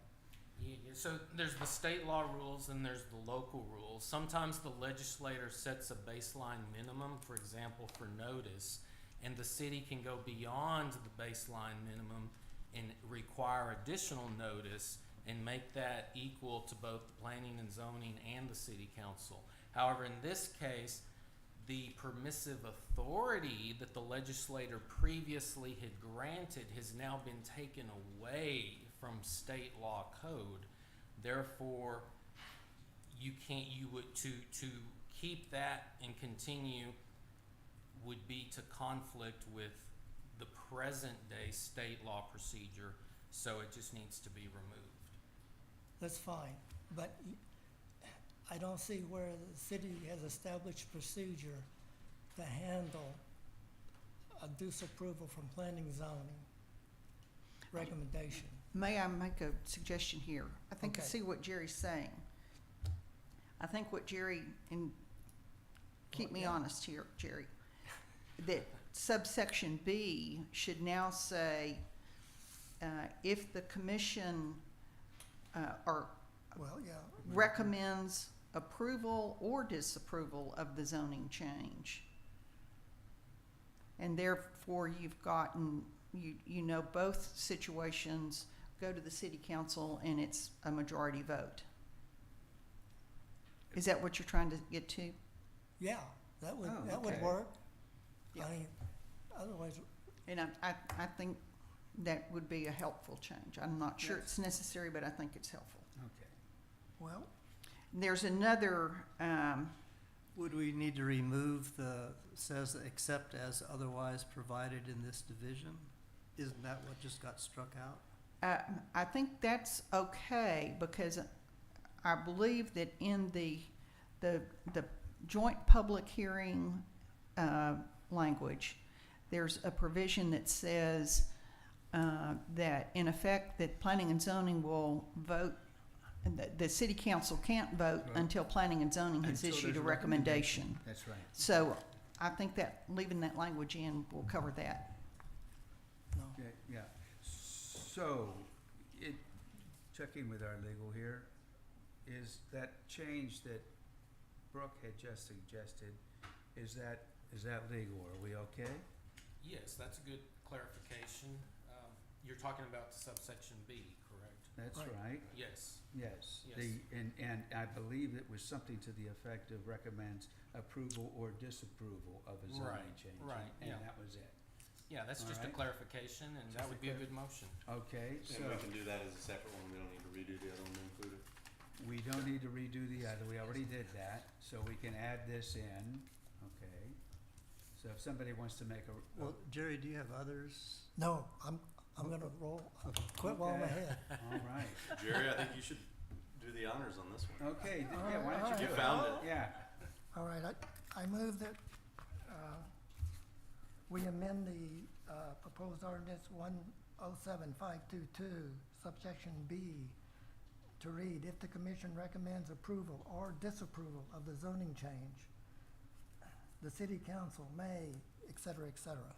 So there's the state law rules and there's the local rules. Sometimes the legislator sets a baseline minimum, for example, for notice, and the city can go beyond the baseline minimum and require additional notice and make that equal to both the planning and zoning and the city council. However, in this case, the permissive authority that the legislator previously had granted has now been taken away from state law code. Therefore, you would, to keep that and continue would be to conflict with the present day state law procedure, so it just needs to be removed. That's fine, but I don't see where the city has established procedure to handle a disapproval from planning and zoning recommendation. May I make a suggestion here? I think I Okay. see what Jerry's saying. I think what Jerry, and keep me Yeah. honest here, Jerry, that subsection B should now say, if the commission, or Well, yeah. recommends approval or disapproval of the zoning change. And therefore, you've gotten, you know, both situations go to the city council and it's a majority vote. Is that what you're trying to get to? Yeah, that would, Oh, that would okay. work. Yeah. I mean, otherwise, And I think that would be a helpful change. I'm not sure Yes. it's necessary, but I think it's helpful. Okay. well, There's another, Would we need to remove says except as otherwise provided in this division? Isn't that what just got struck out? I think that's okay, because I believe that in the joint public hearing, language, there's a provision that says, that in effect, that planning and zoning will vote, and the city council can't vote Right. until planning and zoning has Until issued there's a recommendation. That's right. So I think that leaving that language in will cover that. no. Okay, yeah. So, checking with our legal here, is that change that Brooke had just suggested, is that legal? Are we okay? Yes, that's a good clarification. You're talking about subsection B, correct? That's Right. right, Yes. yes. Yes. And I believe it was something to the effect of recommends approval or disapproval of a zoning Right, change. right, And yeah. that was it. Yeah, that's All just a right. clarification, and Just that a would be a good motion. Okay, And so we can do that as a separate one, we don't need to redo the other one to include it. we don't need to redo the other, we already did that, so we can add this in, okay? So if somebody wants to make a. Well, Jerry, do you have others? No, I'm gonna quit while I'm Okay. ahead. All right, Jerry, I think you should do the honors on this one. okay, yeah, why don't you You do it? found it. Yeah, All right, I move that, we amend the, proposed ordinance 107522, subsection B, to read, if the commission recommends approval or disapproval of the zoning change, the city council may, et cetera, et cetera.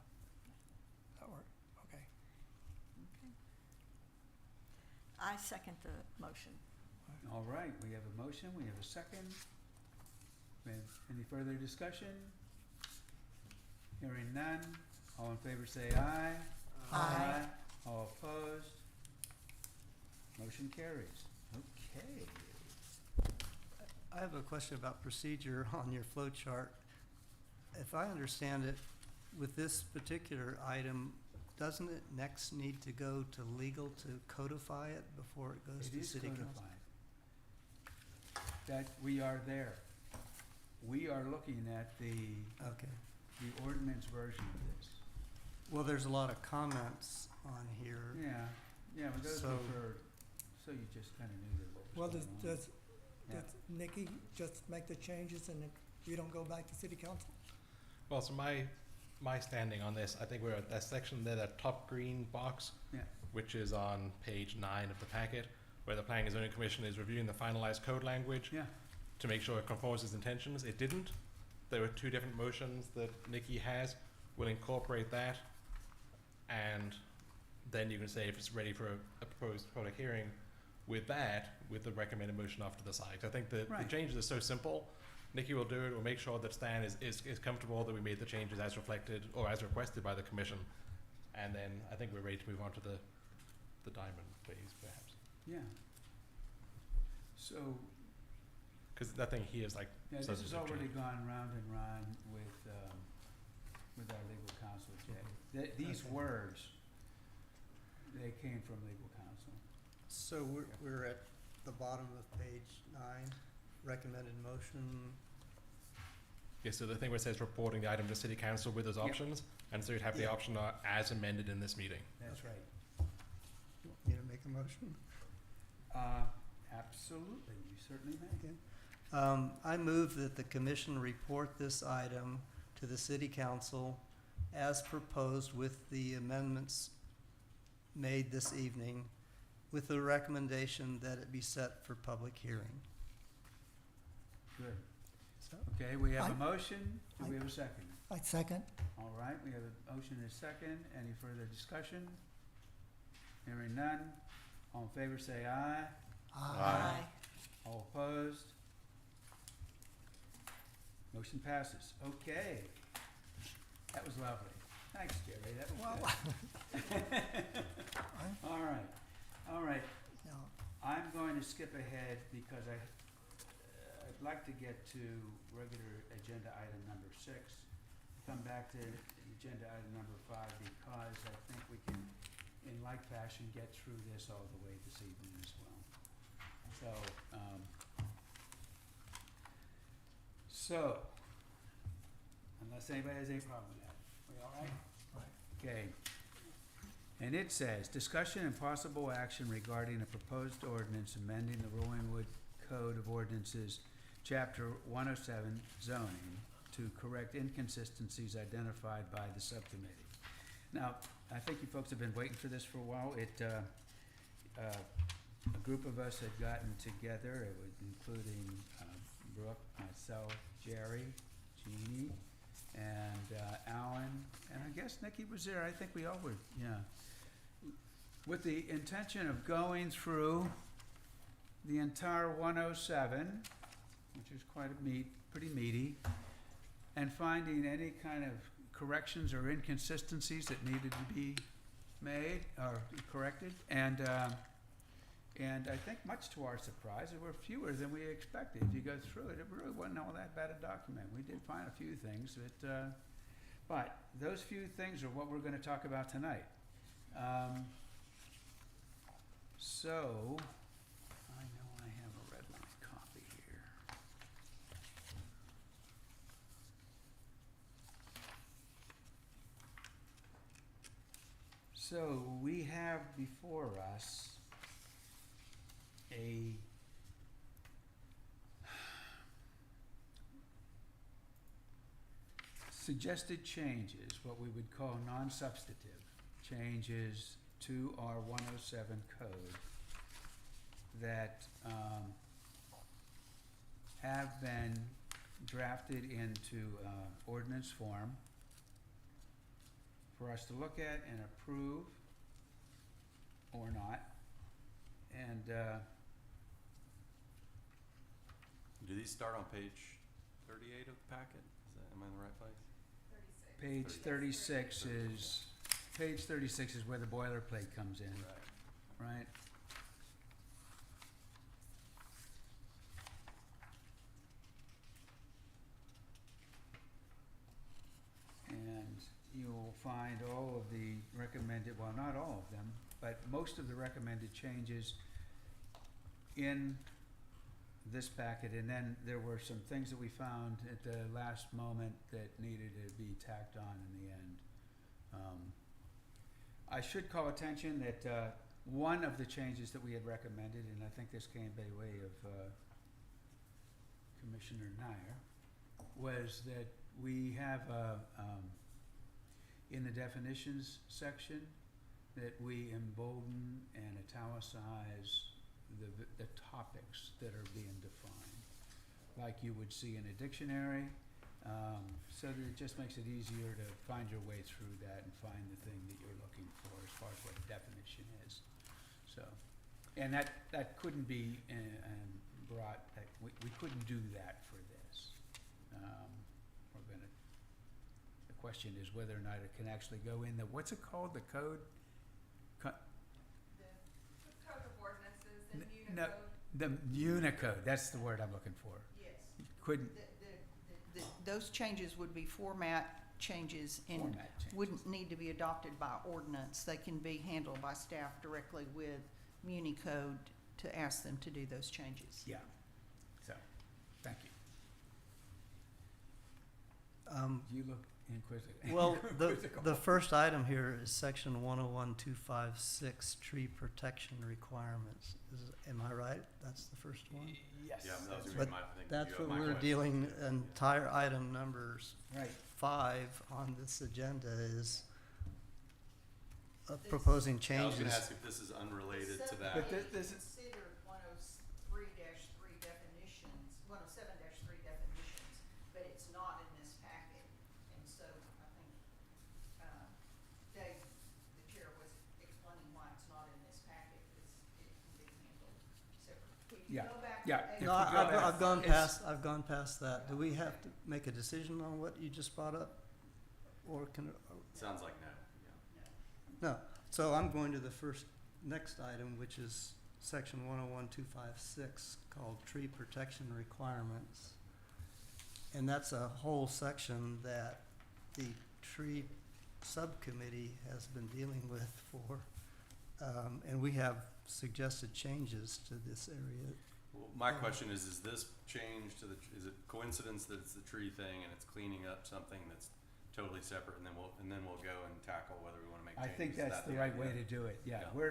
That work? Okay. I second the motion. all right, we have a motion, we have a second. We have any further discussion? Hearing none, all in favor say aye. Aye. All opposed? Motion carries. Okay. I have a question about procedure on your flow chart. If I understand it, with this particular item, doesn't it next need to go to legal to codify it before it goes It to is city council? codified. That, we are there. We are looking at the Okay. ordinance version of this. Well, there's a lot of comments on here. Yeah, but those So- were for, so you just kinda knew that what Well, was going on. does Yeah. Nikki just make the changes and we don't go back to city council? Well, so my standing on this, I think we're at that section there, that top green box, Yeah. which is on page 9 of the packet, where the Planning and Zoning Commission is reviewing the finalized code language Yeah, to make sure it conforms to its intentions. It didn't. There were 2 different motions that Nikki has. We'll incorporate that, and then you can say if it's ready for a proposed public hearing with that, with the recommended motion off to the side. I think the Right. changes are so simple. Nikki will do it. We'll make sure that Stan is comfortable that we made the changes as reflected or as requested by the commission. And then I think we're ready to move on to the diamond phase, perhaps. yeah. So, Because that thing here is like yeah, this has substantive already change. gone round and round with our legal counsel, Jay. These Okay. words, they came from legal counsel. So we're at the bottom of page 9, recommended motion. Yeah, so the thing where it says reporting the item to city council with those Yep. options, and so you'd have the Yeah. option as amended in this meeting. That's right. You want me to make a motion? Absolutely, you certainly may. Okay. I move that the commission report this item to the city council as proposed with the amendments made this evening, with the recommendation that it be set for public hearing. Good. So, Okay, we have a I- motion. Do we have a second? I second. All right, we have a motion and a second. Any further discussion? Hearing none. All in favor, say aye. Aye. All opposed? Motion passes. Okay. That was lovely. Thanks, Jerry. That was Well, good. All right. Now, I'm going to skip ahead because I'd like to get to regular agenda item number 6. Come back to agenda item number 5 because I think we can, in like fashion, get through this all the way this evening as well. So, unless anybody has any problem with that, we all right? Okay. And it says, discussion and possible action regarding a proposed ordinance amending the Rolling Wood Code of Ordinances, Chapter 107 zoning to correct inconsistencies identified by the subcommittee. Now, I think you folks have been waiting for this for a while. A group of us had gotten together, it was including Brooke, myself, Jerry, Jeannie, and Alan, and I guess Nikki was there. I think we all were, yeah. With the intention of going through the entire 107, which is quite pretty meaty, and finding any kind of corrections or inconsistencies that needed to be made or corrected. And I think much to our surprise, there were fewer than we expected. If you go through it, it really wasn't all that bad a document. We did find a few things but those few things are what we're gonna talk about tonight. So, I know I have a red line copy here. So, we have before us a suggested changes, what we would call non-substantive changes to our 107 code that have been drafted into ordinance form for us to look at and approve or not. And Do these start on page 38 of the packet? Am I in the right place? page 36 is where the boilerplate comes in, right? find all of the recommended, well, not all of them, but most of the recommended changes in this packet, and then there were some things that we found at the last moment that needed to be tacked on in the end. I should call attention that one of the changes that we had recommended, and I think this came by way of Commissioner Nyer, was that we have in the definitions section that we embolden and italicize the topics that are being defined, like you would see in a dictionary, so that it just makes it easier to find your way through that and find the thing that you're looking for as far as what a definition is. So, and that couldn't be brought, we couldn't do that for this. The question is whether or not it can actually go in the, what's it called, the code? The code of ordinances and No, the Unicode, that's the word I'm looking for. Yes. Couldn't, Those changes would be format changes and format changes. wouldn't need to be adopted by ordinance. They can be handled by staff directly with Municode to ask them to do those changes. Yeah, so, thank you. You look inquisitive. Well, Quizzical. the first item here is section 101-256, tree protection requirements. Am I right? That's the first one? Yes. Yeah, that was But my thing. That's You what have my we're question. dealing, entire item numbers Right. 5 on this agenda is proposing Yeah, I was gonna changes. ask if this is unrelated to that. But this is, Considered 103-3 definitions, 107-3 definitions, but it's not in this packet. And so I think Dave, the chair, was explaining why it's not in this packet, because it can be handled separately. If you Yeah, go back to yeah, A- if No, we go back- I've gone past that. Do we have to make a decision on what you just brought up? Or can, Sounds like no, yeah. no. So I'm going to the next item, which is section 101-256, called tree protection requirements. And that's a whole section that the tree subcommittee has been dealing with for, and we have suggested changes to this area. Well, my question is this change to is it coincidence that it's the tree thing and it's cleaning up something that's totally separate, and then we'll go and tackle whether we wanna make I changes? think Is that's that the right way idea? to do it, yeah, Yeah.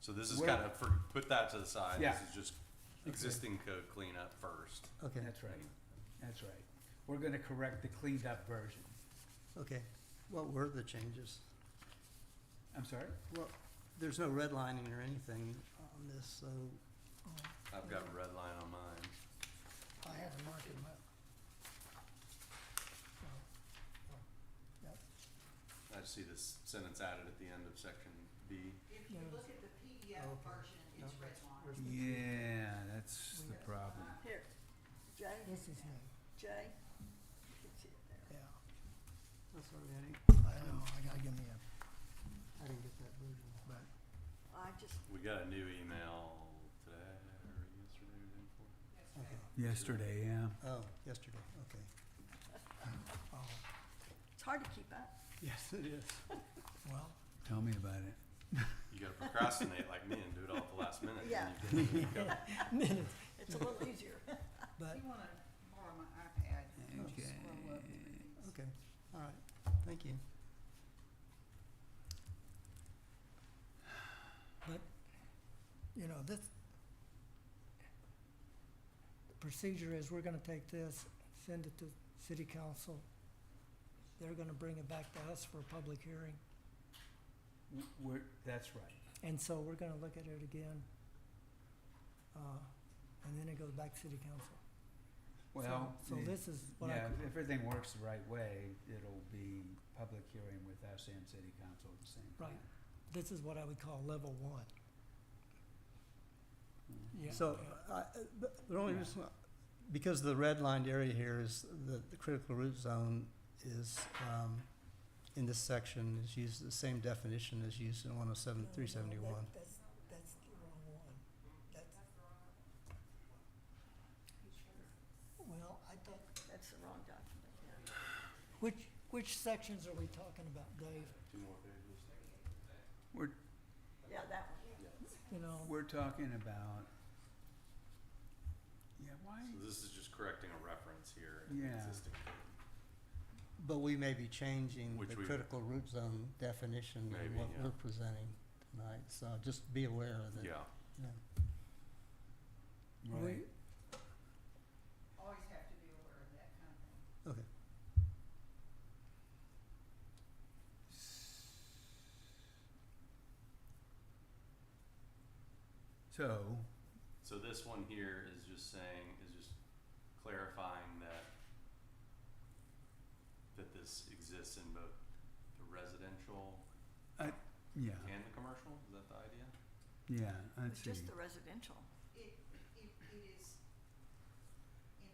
So this is we're- kind of, put that to the side, Yeah. this is just existing code cleanup first. Okay, that's right, that's right. We're gonna correct the cleaned up version. okay. What were the changes? I'm sorry? Well, there's no redlining or anything on this, so I've got a red line on mine. I haven't marked them up. I just see this sentence added at the end of section B. If you look at the PDF Okay. version, No, it's where's redlined. Yeah, that's the problem. Here, Jay, This is him, Jay, you can see it there. yeah. that's already, I know, I gotta give me a, I didn't get that version. but I just, We got a new email today or yesterday or the day before. Okay. Yesterday, yeah. Oh, yesterday, okay. oh, it's hard to keep up. Yes, it is. well, Tell me about it. You gotta procrastinate like me and do it all at the last minute. and Yeah. you can go. minutes, It's a little easier. but If you wanna borrow my iPad, Okay. just scroll up. and- Okay, all right, thank you. you know, this, the procedure is we're gonna take this, send it to city council. They're gonna bring it back to us for a public hearing, That's right. and so we're gonna look at it again. And then it goes back to city council. Well, So this is what I, yeah, if everything works the right way, it'll be public hearing with us and city council at the same time. Right. this is what I would call level one. Yeah. So, the only Yeah. reason, because the redlined area here is the critical root zone is, in this section is used, the same definition as used in 107-371. That's the wrong one. Well, I thought, That's the wrong document, yeah. which Which sections are we talking about, Dave? 2 more pages. We're, Yeah, that one. You know, we're talking about, yeah, why? So this is just correcting a reference here in the Yeah. existing code. But we may be changing Which the we- critical root zone definition Maybe, in what yeah. we're presenting tonight, so just be aware of it. Yeah. Right. Always have to be aware of that kind of thing. Okay. So, So this one here is just saying, is just clarifying that this exists in both the residential yeah, and the commercial? Is that the idea? yeah, It's let's see. just the residential. It is, in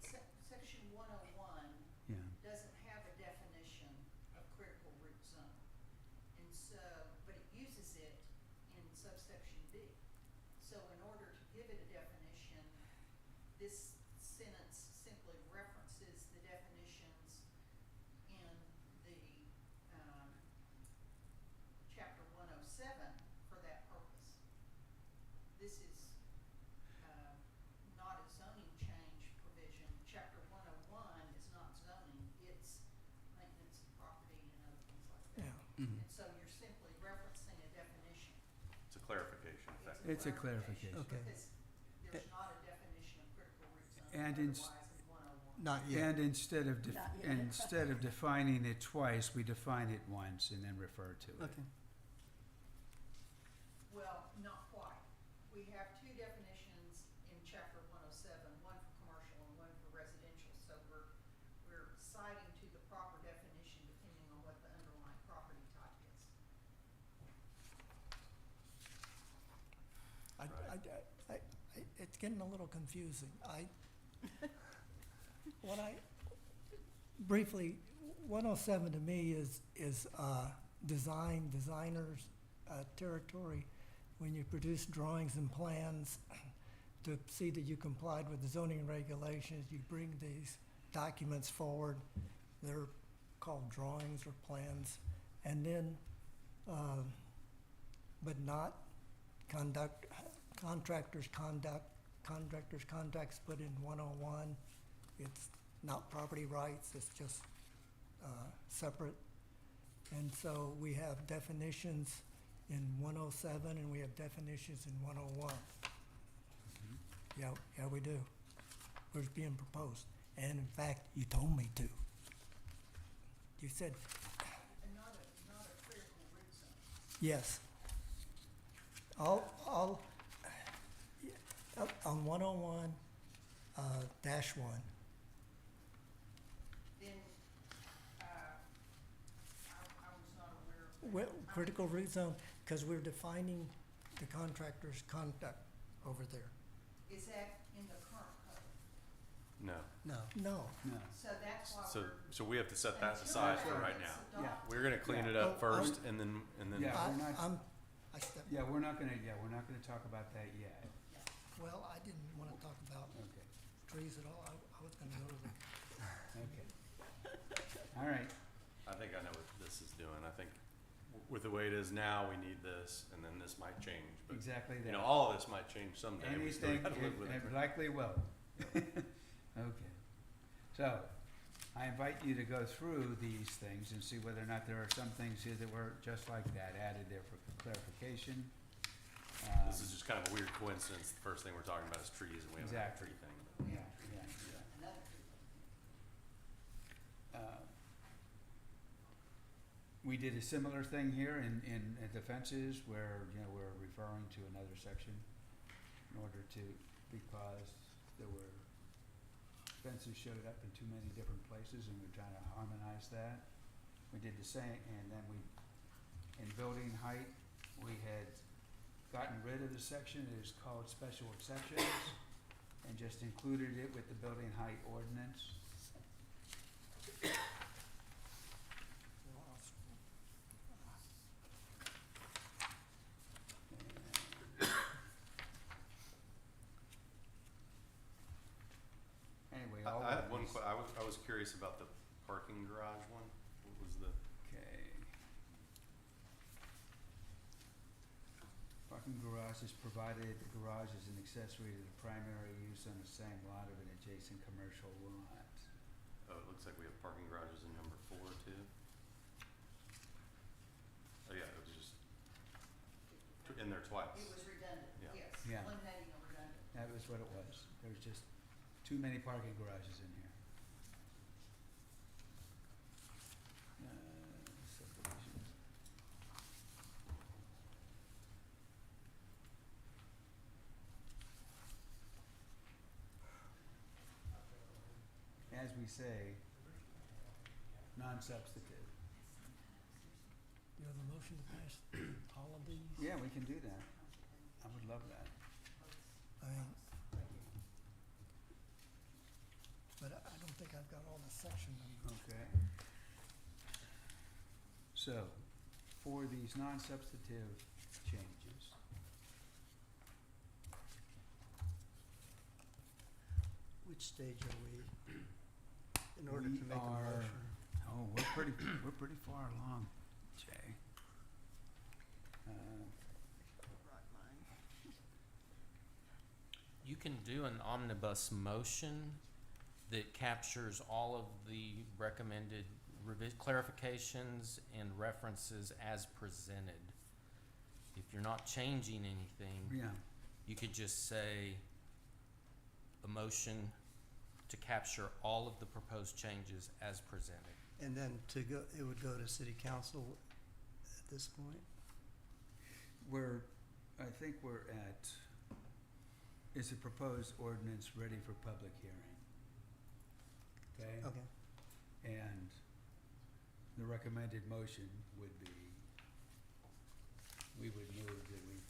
section 101, Yeah, doesn't have a definition of critical root zone. And so, but it uses it in subsection B. So in order to give it a definition, this sentence simply references the definitions in the, chapter 107 for that purpose. This is, not a zoning change provision. Chapter 101 is not zoning, it's maintenance of property and other things like that. yeah. Mhm. And so you're simply referencing a definition. It's a clarification, effectively. It's a clarification. Okay. Because there's not a definition of critical root zone And in s- otherwise in 101. Not yet. and Not yet. instead of defining it twice, we define it once and then refer to it. Okay. Well, not quite. We have two definitions in chapter 107, one for commercial and one for residential. So we're citing to the proper definition depending on what the underlying property type is. It's getting a little confusing. Briefly, 107 to me is designers' territory. When you produce drawings and plans to see that you complied with the zoning regulations, you bring these documents forward. They're called drawings or plans. And then, but not contractors' contacts put in 101. It's not property rights, it's just separate. And so we have definitions in 107 and we have definitions in 101. Yeah, we do. What's being proposed. And in fact, you told me to. You said, And not a critical root zone. yes. On 101, dash 1. Then, I was not aware of that. Well, critical root zone, because we're defining the contractor's conduct over there. Is that in the current code? No. No. No, No, So that's why So, we're. so we have to set that until aside for that right gets now. Yeah. adopted, We're gonna clean it Oh, up first and then, Yeah. I, we're not- I stepped, yeah, we're not gonna talk about that yet. well, I didn't want to talk about Okay, trees at all. I was going to go to the, okay. All right, I think I know what this is doing. I think with the way it is now, we need this and then this might change. But, exactly you that. know, all of this might change someday. We still Anything, gotta live with it it. likely will. Okay. So, I invite you to go through these things and see whether or not there are some things here that were just like that, added there for clarification. This is just kind of a weird coincidence. The first thing we're talking about is trees and we have a Exactly. tree thing. Yeah, yeah, another yeah. We did a similar thing here in the fences where, you know, we're referring to another section in order to, because there were fences showed up in too many different places and we're trying to harmonize that. We did the same, and then in building height, we had gotten rid of the section that is called special exceptions and just included it with the building height ordinance. Anyway, all I of had one these- I was curious about the parking garage one. What was parking garages provided the garage is an accessory to the primary use on the same lot of an adjacent commercial lot. Oh, it looks like we have parking garages in number 4 too. Oh yeah, it was just in there twice. redundant, Yeah. yes, Yeah. eliminating a redundant. That was what it was. There was just too many parking garages in here. Subdivision. As we say, non-substantive. You have a motion to pass all of these? Yeah, we can do that. I would love that. I mean, but I don't think I've got all the section numbers. Okay. So, for these non-substantive changes, Which stage are we in order We to make a are- motion? oh, we're pretty far along, Jay. You can do an omnibus motion that captures all of the recommended clarifications and references as presented. If you're not changing anything, Yeah, you could just say a motion to capture all of the proposed changes as presented. And then it would go to city council at this point? I think we're at, is the proposed ordinance ready for public hearing? Okay? Okay. And the recommended motion would be, we would move that we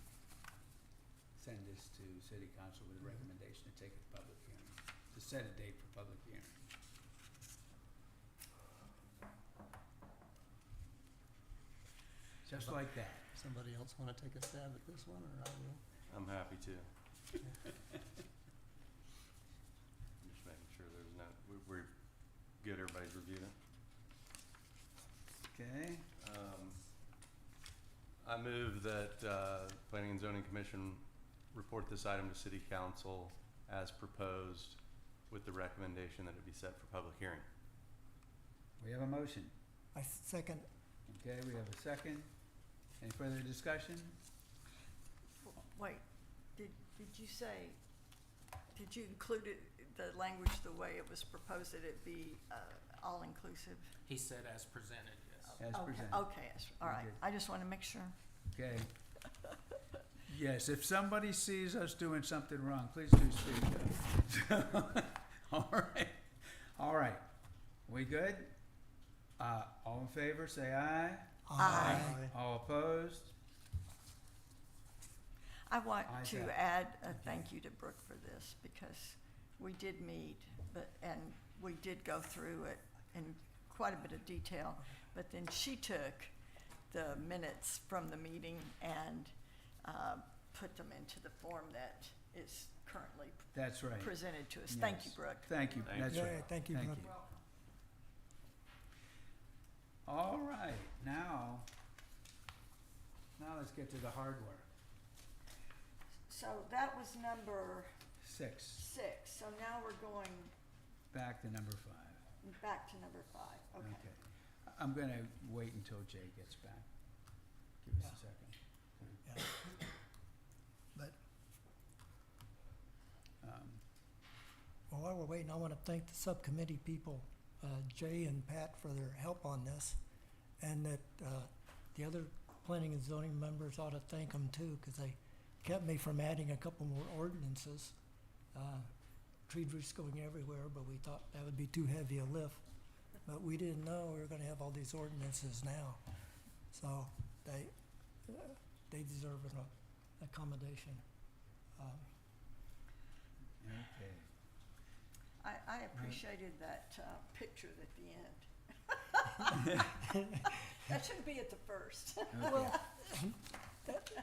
send this to city council with a recommendation to take it to public hearing, to set a date for public hearing. Just like that. Somebody else wanna take a stab at this one, or I will? I'm happy to. Just making sure there's no, we're good, everybody's reviewed it. Okay, I move that, Planning and Zoning Commission report this item to City Council as proposed with the recommendation that it be set for public hearing. we have a motion. I second, Okay, we have a second. Any further discussion? Wait, did you say, did you include it, the language the way it was proposed, that it be, all-inclusive? He said as presented, yes. As Okay, presented. Okay, all Very right, good. I just wanna make sure. Okay. Yes, if somebody sees us doing something wrong, please do speak up. All right. We good? All in favor, say aye. Aye. All opposed? I want Ayes to have it. add a thank you to Brooke for this, because we did meet, and we did go through it in quite a bit of detail, but then she took the minutes from the meeting and put them into the form that is currently That's right. presented to us. Thank you, Yes. Brooke. Thank you, Thank that's yeah, right. thank you, Thank Brooke. you. All right, now let's get to the hardware. So that was number 6, 6, so now we're going back to number 5. back to number 5, okay. I'm gonna wait until Jay gets back. Give us a Yeah. second. Yeah. But while we're waiting, I want to thank the subcommittee people, Jay and Pat, for their help on this, and that the other planning and zoning members ought to thank them too, because they kept me from adding a couple more ordinances. Tree roots going everywhere, but we thought that would be too heavy a lift. But we didn't know we were going to have all these ordinances now, so they deserve an accommodation. Okay. I appreciated that picture at the end. That shouldn't be at the first. Okay.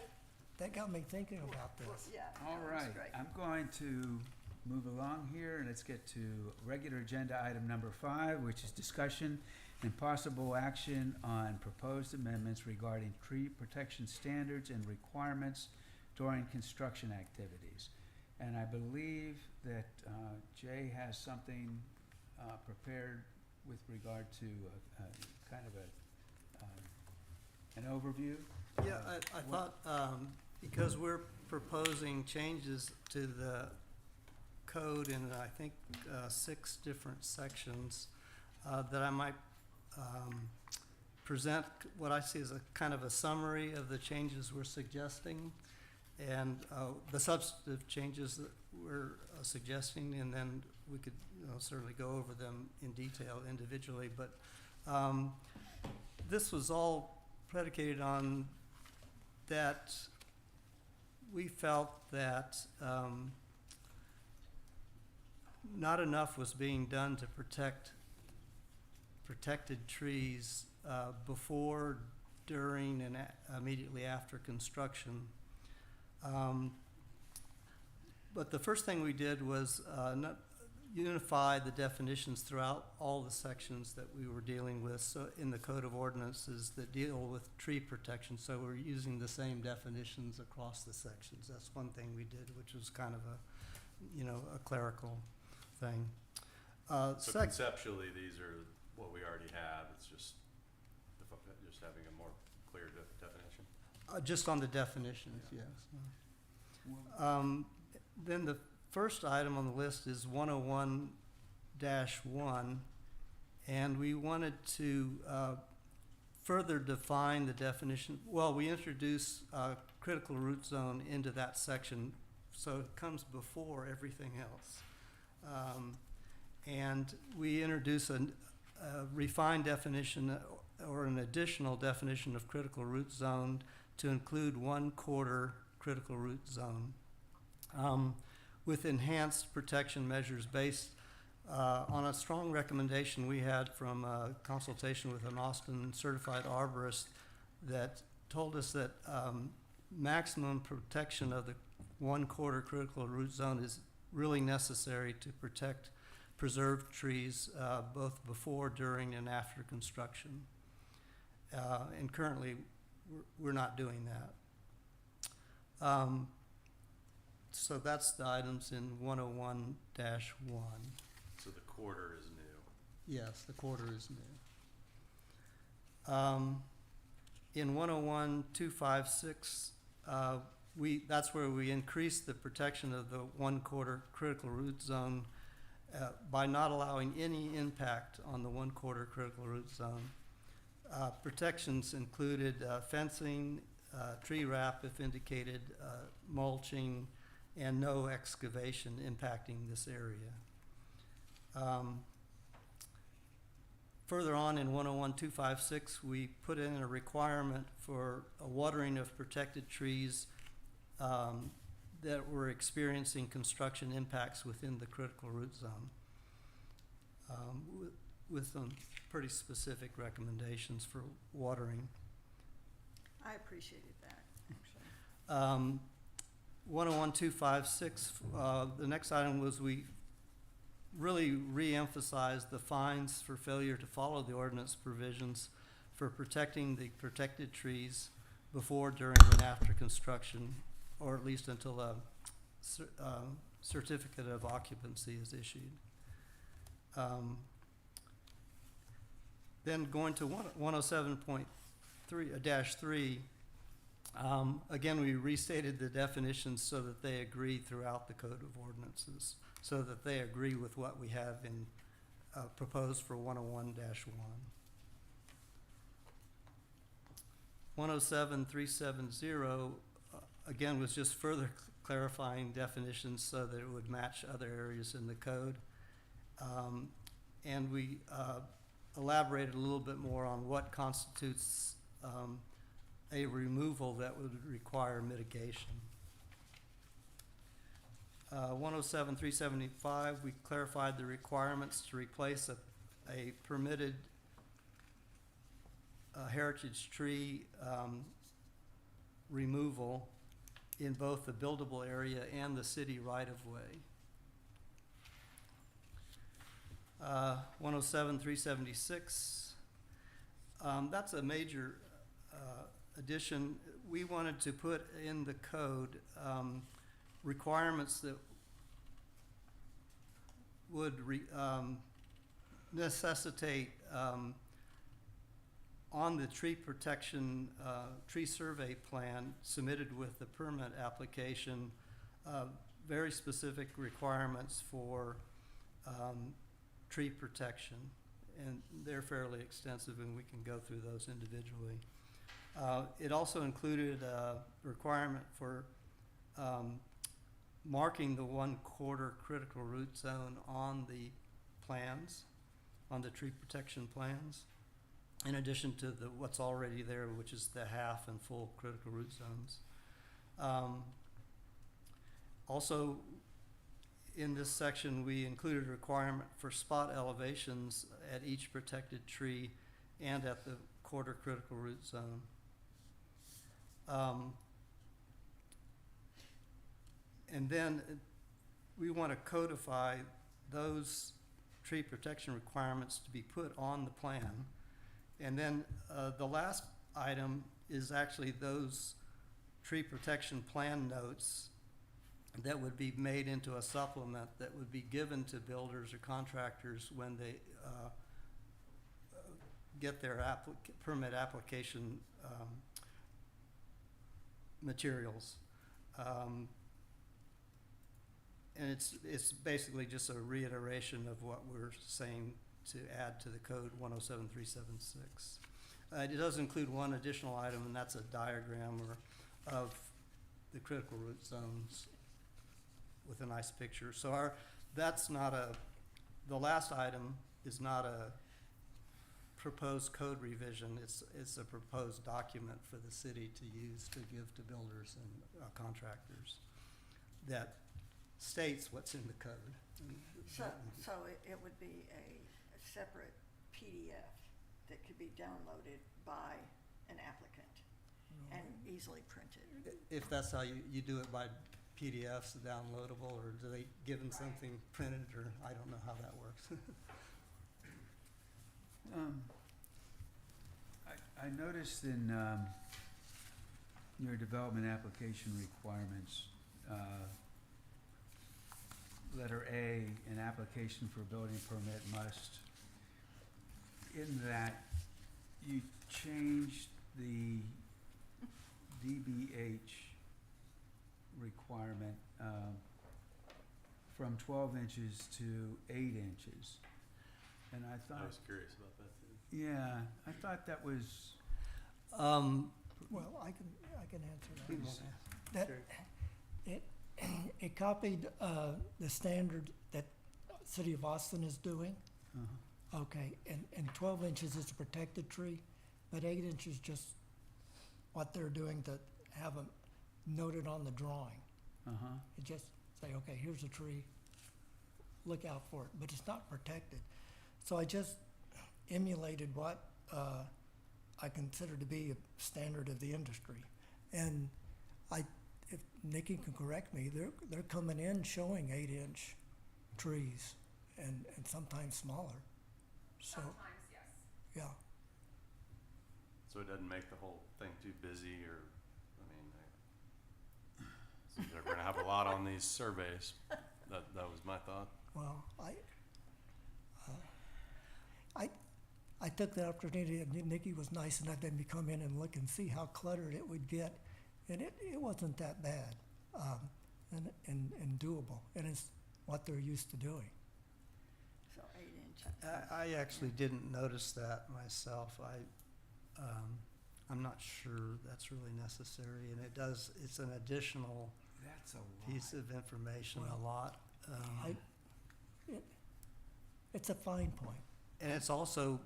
That got me thinking about this. Yeah. All that was right, great. I'm going to move along here, and let's get to regular agenda item number 5, which is discussion and possible action on proposed amendments regarding tree protection standards and requirements during construction activities. And I believe that Jay has something prepared with regard to kind of an overview. Yeah, I thought, because we're proposing changes to the code in, I think, 6 different sections, that I might present what I see as a kind of a summary of the changes we're suggesting and the substantive changes that we're suggesting, and then we could certainly go over them in detail individually. But this was all predicated on that we felt that not enough was being done to protect protected trees before, during, and immediately after construction. But the first thing we did was unify the definitions throughout all the sections that we were dealing with, so in the Code of Ordinances that deal with tree protection. So we're using the same definitions across the sections. That's one thing we did, which was kind of a clerical thing. So conceptually, these are what we already have. It's just having a more clear definition. Just on the definitions, yes. Then the first item on the list is 101-1, and we wanted to further define the definition. Well, we introduced critical root zone into that section, so it comes before everything else. And we introduce a refined definition or an additional definition of critical root zone to include 1/4 critical root zone, with enhanced protection measures based on a strong recommendation we had from a consultation with an Austin certified arborist that told us that maximum protection of the 1/4 critical root zone is really necessary to protect preserved trees both before, during, and after construction. And currently, we're not doing that. So that's the items in 101-1. So the quarter is new. Yes, the quarter is new. In 101-256, that's where we increased the protection of the 1/4 critical root zone by not allowing any impact on the 1/4 critical root zone. Protections included fencing, tree wrap if indicated, mulching, and no excavation impacting this area. Further on in 101-256, we put in a requirement for a watering of protected trees that were experiencing construction impacts within the critical root zone, with some pretty specific recommendations for watering. I appreciated that, actually. 101-256, the next item was we really re-emphasized the fines for failure to follow the ordinance provisions for protecting the protected trees before, during, and after construction, or at least until a certificate of occupancy is issued. Then going to 107.3-3, again, we restated the definitions so that they agree throughout the Code of Ordinances, so that they agree with what we have in proposed for 101-1. 107.370, again, was just further clarifying definitions so that it would match other areas in the code. And we elaborated a little bit more on what constitutes a removal that would require mitigation. 107.375, we clarified the requirements to replace a permitted heritage tree removal in both the buildable area and the city right-of-way. 107.376, that's a major addition, we wanted to put in the code requirements that would necessitate on the tree protection, tree survey plan submitted with the permit application, very specific requirements for tree protection. And they're fairly extensive, and we can go through those individually. It also included a requirement for marking the 1/4 critical root zone on the plans, on the tree protection plans, in addition to what's already there, which is the half and full critical root zones. Also, in this section, we included a requirement for spot elevations at each protected tree and at the 1/4 critical root zone. And then we want to codify those tree protection requirements to be put on the plan. And then the last item is actually those tree protection plan notes that would be made into a supplement that would be given to builders or contractors when they get their permit application materials. And it's basically just a reiteration of what we're saying to add to the code 107376. It does include one additional item, and that's a diagram of the critical root zones with a nice picture. So the last item is not a proposed code revision. It's a proposed document for the city to use to give to builders and contractors that states what's in the code. So it would be a separate PDF that could be downloaded by an applicant and easily printed. If that's how you do it, by PDFs downloadable, or do they give them something printed, or I don't know how that works. I noticed in your development application requirements, letter A, an application for a building permit must, in that you changed the DBH requirement from 12 inches to 8 inches. And I thought, I was curious about that too. yeah, I thought that was, Well, I can answer Please. that. It copied the standard that City of Austin is doing. Okay, and 12 inches is a protected tree, but 8 inches just what they're doing to have them noted on the drawing. You just say, okay, here's a tree, look out for it, but it's not protected. So I just emulated what I consider to be a standard of the industry. And if Nikki can correct me, they're coming in showing 8-inch trees and sometimes smaller. So, Sometimes, yes. yeah. So it doesn't make the whole thing too busy, or, I mean, they're gonna have a lot on these surveys. That was my thought. Well, I took the opportunity, and Nikki was nice enough to let me come in and look and see how cluttered it would get, and it wasn't that bad, and doable, and it's what they're used to doing. So 8 inch. I actually didn't notice that myself. I'm not sure that's really necessary, and it's an additional that's a lot. piece of information, a Well, lot. It's a fine point. And it's also,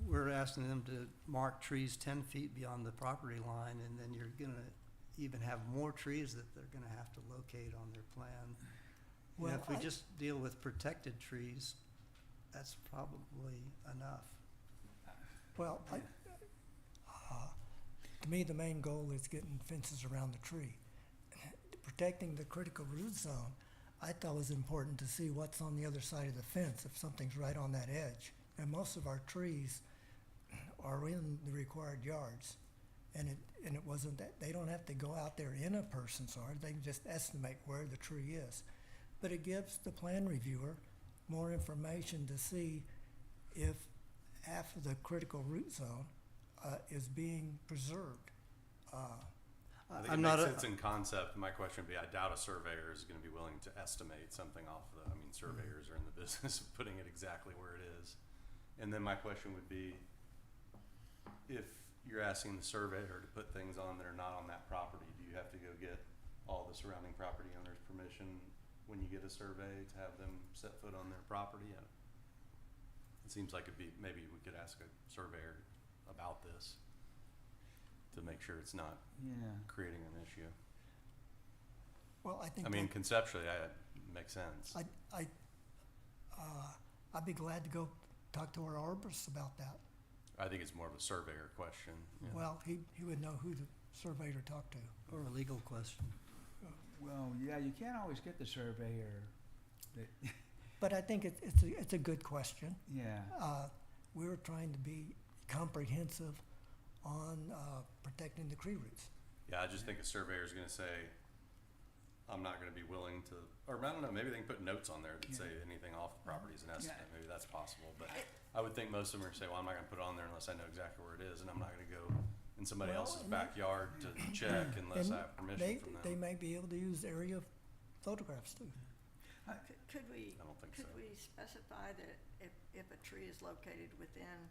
we're asking them to mark trees 10 feet beyond the property line, and then you're gonna even have more trees that they're gonna have to locate on their plan. You know, Well, if we just deal with protected trees, that's probably enough. Well, to me, the main goal is getting fences around the tree. Protecting the critical root zone, I thought was important to see what's on the other side of the fence, if something's right on that edge. And most of our trees are in the required yards. And and it wasn't that, they don't have to go out there in a person's yard, they can just estimate where the tree is. But it gives the plan reviewer more information to see if half of the critical root zone, is being preserved. I think I'm it not makes a, sense in concept. My question would be, I doubt a surveyor is gonna be willing to estimate something off the, I mean, surveyors are in the business of putting it exactly where it is. And then my question would be, if you're asking the surveyor to put things on that are not on that property, do you have to go get all the surrounding property owners' permission when you get a survey to have them set foot on their property? It seems like it'd be, maybe we could ask a surveyor about this to make sure it's not Yeah. creating an issue. Well, I think I mean, that, conceptually, it makes sense. I'd be glad to go talk to our arborist about that. I think it's more of a surveyor question. Yeah. Well, he would know who the surveyor to talk to. or a legal question. Well, yeah, you can't always get the surveyor that, But I think it's a good question. yeah. We're trying to be comprehensive on protecting the tree roots. Yeah, I just think a surveyor is gonna say, I'm not gonna be willing to, or I don't know, maybe they can put notes on there that say anything off the property is an estimate, maybe that's possible, but I would think most of them are gonna say, well, I'm not gonna put it on there unless I know exactly where it is, and I'm not gonna go in somebody Well, else's and they- backyard to check unless And I have permission they, from them. they may be able to use area photographs too. Could we, I don't think so. could we specify that if a tree is located within,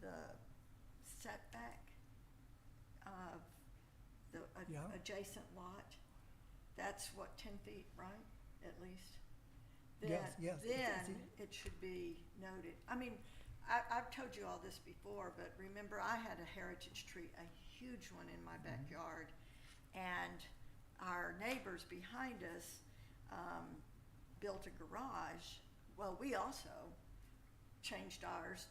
the setback of the Yeah. adjacent lot, that's what, 10 feet, right, at least? Yes, yes, it's- Then it should be noted. I mean, I've told you all this before, but remember, I had a heritage tree, a huge one in my backyard, and our neighbors behind us built a garage. Well, we also changed ours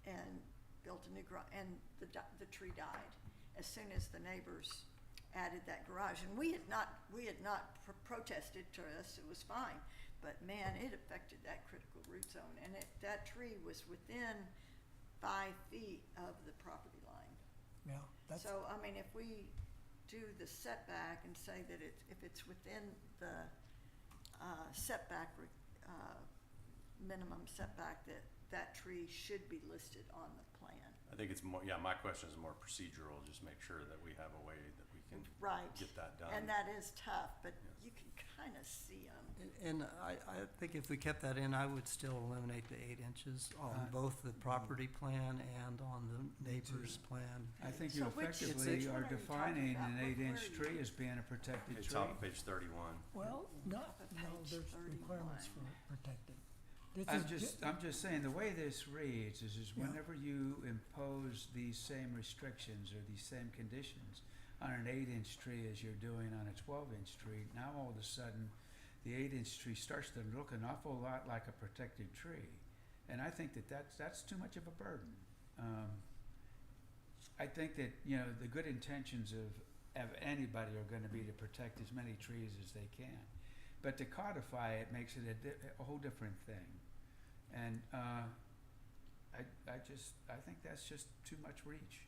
and built a new garage, and the tree died as soon as the neighbors added that garage. And we had not protested to us, it was fine. But man, it affected that critical root zone, and that tree was within 5 feet of the property line. Yeah, that's, So, I mean, if we do the setback and say that if it's within the setback, minimum setback, that tree should be listed on the plan. I think it's more, yeah, my question is more procedural, just make sure that we have a way that we can Right. get that done. And that is tough, but Yes. you can kind of see them. And I think if we kept that in, I would still eliminate the 8 inches on both the property plan and on the neighbor's plan. I think So you which- effectively Which are one are you defining talking about? an Where 8-inch are tree you? as being a protected It's tree. on page 31. well, no, Top of no, page there's requirements for 31. protected. This I'm is I'm just saying, the way this reads is Yeah. whenever you impose these same restrictions or these same conditions on an 8-inch tree as you're doing on a 12-inch tree, now all of a sudden, the 8-inch tree starts to look an awful lot like a protected tree. And I think that's too much of a burden. I think that, the good intentions of anybody are gonna be to protect as many trees as they can. But to codify it makes it a whole different thing. And, I think that's just too much reach.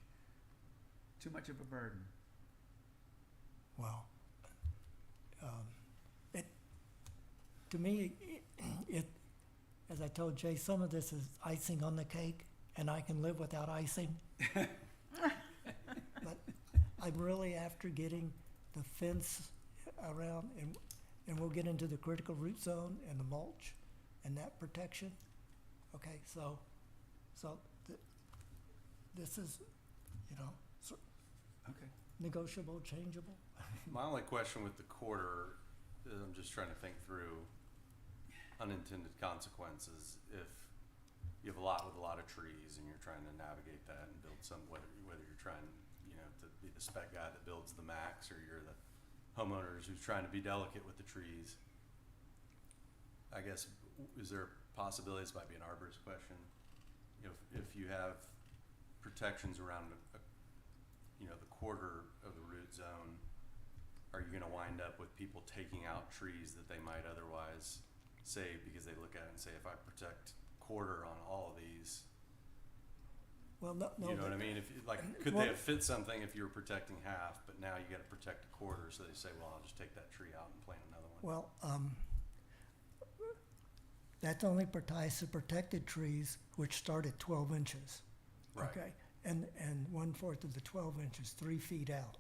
Too much of a burden. Well, to me, as I told Jay, some of this is icing on the cake, and I can live without icing. But I'm really after getting the fence around, and we'll get into the critical root zone and the mulch and that protection. Okay, so this is, Okay. negotiable, changeable. My only question with the quarter is I'm just trying to think through unintended consequences if you have a lot with a lot of trees and you're trying to navigate that and build some, whether you're trying, to be the spec guy that builds the max or you're the homeowners who's trying to be delicate with the trees. I guess, is there a possibility, this might be an arborist question, if you have protections around the quarter of the root zone, are you gonna wind up with people taking out trees that they might otherwise save because they look at it and say, if I protect quarter on all of these, Well, no, no. You know what I but- mean? If, you- like, could Well- they have fit something if you were protecting half, but now you gotta protect a quarter, so they say, well, I'll just take that tree out and plant another one? Well, that only pertains to protected trees which start at 12 inches. Right. Okay, and 1/4 of the 12 inches, 3 feet out.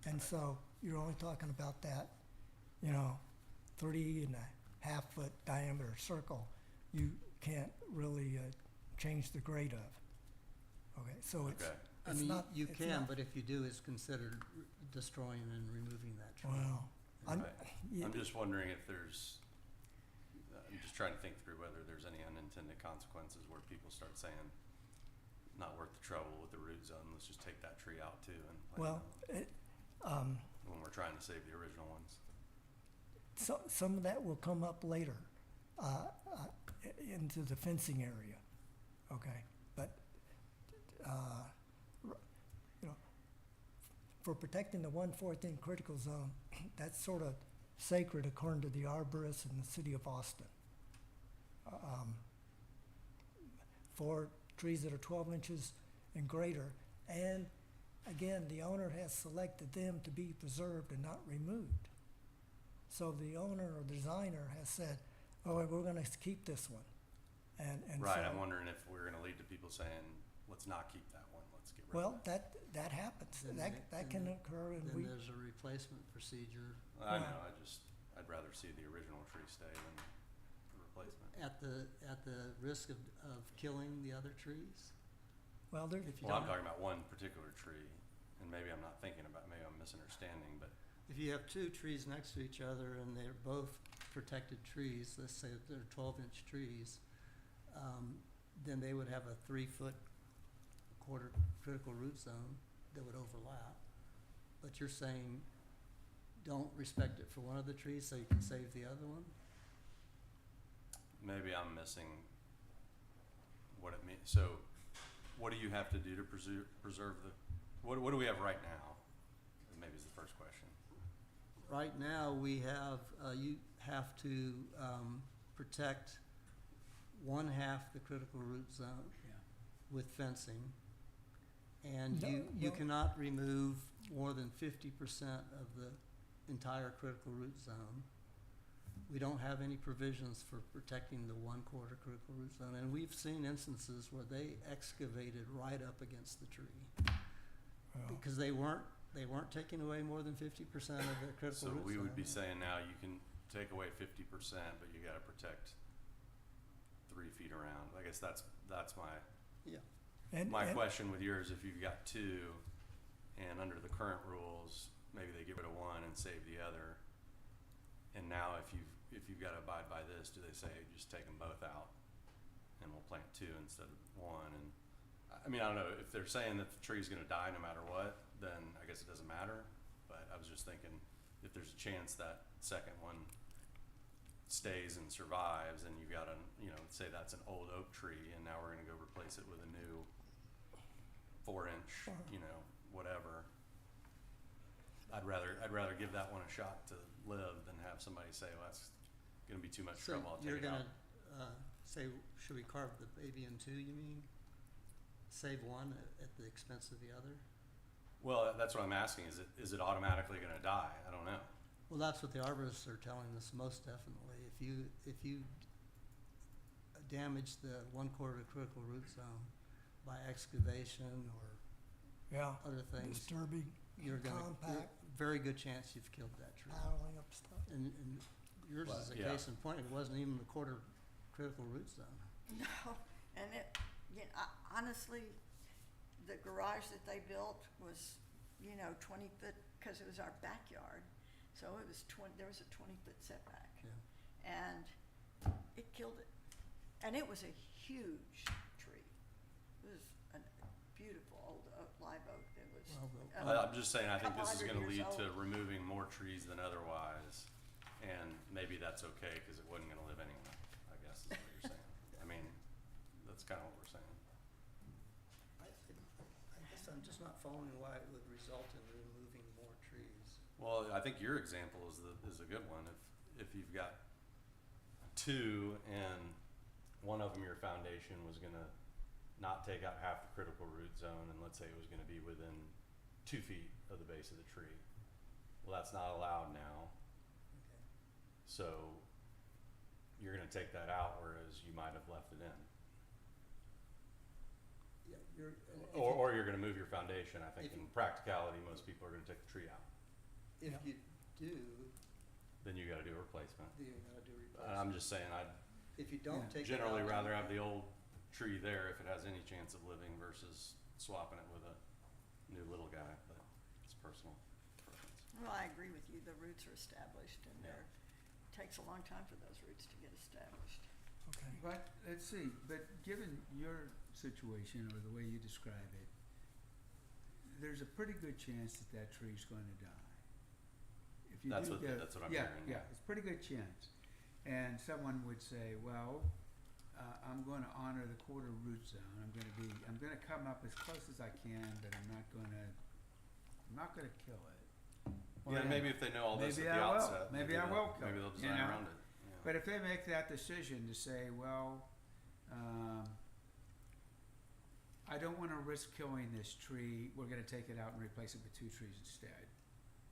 And so you're only talking about that, 3.5 foot diameter circle. You can't really change the grade of. Okay, so it's, Okay. I it's mean, not. you it's can, not- but if you do, it's considered destroying and removing that tree. Well, I'm, Right. yeah, I'm just wondering if there's, I'm just trying to think through whether there's any unintended consequences where people start saying, not worth the trouble with the root zone, let's just take that tree out too and plant well, another one, when we're trying to save the original ones. some of that will come up later, into the fencing area, okay? But, for protecting the 1/4 inch critical zone, that's sort of sacred according to the arborists in the city of Austin. For trees that are 12 inches and greater, and again, the owner has selected them to be preserved and not removed. So the owner or designer has said, oh, we're gonna keep this one. And Right, so- I'm wondering if we're gonna lead to people saying, let's not keep that one, let's get rid Well, of it. that happens. Then That they- can then- occur, and Then we, there's a replacement procedure I yeah. know, I'd rather see the original tree stay than the replacement. at the risk of killing the other trees. well, there, If you Well, I'm don't, talking about one particular tree, and maybe I'm not thinking about, maybe I'm misunderstanding, but if you have two trees next to each other and they're both protected trees, let's say that they're 12-inch trees, then they would have a 3-foot quarter critical root zone that would overlap. But you're saying, don't respect it for one of the trees so you can save the other one? maybe I'm missing what it means. So, what do you have to do to preserve the, what do we have right now? Maybe is the first question. Right now, we have, you have to protect 1/2 the critical root zone with fencing. And No, you no. cannot remove more than 50% of the entire critical root zone. We don't have any provisions for protecting the 1/4 critical root zone, and we've seen instances where they excavated right up against the tree. well, Because they weren't taking away more than 50% of the critical So root zone. we would be saying now you can take away 50%, but you gotta protect 3 feet around. I guess that's my, and, my and- question with yours, if you've got two, and under the current rules, maybe they get rid of one and save the other. And now if you've gotta abide by this, do they say, just take them both out and we'll plant two instead of one? And, I mean, I don't know, if they're saying that the tree's gonna die no matter what, then I guess it doesn't matter. But I was just thinking, if there's a chance that second one stays and survives, and you've got say that's an old oak tree, and now we're gonna go replace it with a new 4-inch, whatever. I'd rather give that one a shot to live than have somebody say, well, that's gonna be too much So trouble, I'll take you're it out. gonna say, should we carve the baby in two, you mean? Save one at the expense of the other? Well, that's what I'm asking, is it automatically gonna die? I don't know. Well, that's what the arborists are telling us, most definitely. If you damage the 1/4 critical root zone by excavation or yeah, other things, disturbing, you're compact, very good chance you've killed that tree. piling up stuff. And yours Well, is a yeah. case in point, it wasn't even the quarter critical root zone. No, and honestly, the garage that they built was, 20 foot, because it was our backyard. So it was there was a 20-foot setback. Yeah. And it killed it. And it was a huge tree. It was a beautiful old live oak that was. Well, I'm just saying, I think couple this is hundred gonna years lead to old. removing more trees than otherwise, and maybe that's okay, cause it wasn't gonna live anyway, I guess is what you're saying. I mean, that's kinda what we're saying. I guess I'm just not following why it would result in removing more trees. Well, I think your example is a good one. If you've got two and one of them your foundation was gonna not take out half the critical root zone, and let's say it was gonna be within 2 feet of the base of the tree. Well, that's not allowed now, Okay. so you're gonna take that out, whereas you might have left it in. Yeah, you're. and if Or you're gonna move your foundation. I think if in you- practicality, most people are gonna take the tree out. If Yeah. you do, Then you gotta do a replacement. then you gotta do replacement. I'm just saying, I'd If you don't Yeah. take it generally out, rather have the old tree there if it has any chance of living versus swapping it with a new little guy, but it's personal preference. Well, I agree with you, the roots are established and Yeah. there, takes a long time for those roots to get established. Okay. But, let's see, but given your situation or the way you describe it, there's a pretty good chance that that tree's gonna die. If you That's do what- go- that's what I'm yeah, hearing, Yeah, yeah. it's a pretty good chance. And someone would say, well, I'm gonna honor the quarter root zone, I'm gonna come up as close as I can, but I'm not gonna kill it. Well, Yeah, maybe if they know all this at maybe the I will. outset. Maybe I will kill Maybe it, they'll you design know? around it. Yeah. But if they make that decision to say, well, I don't wanna risk killing this tree, we're gonna take it out and replace it with 2 trees instead.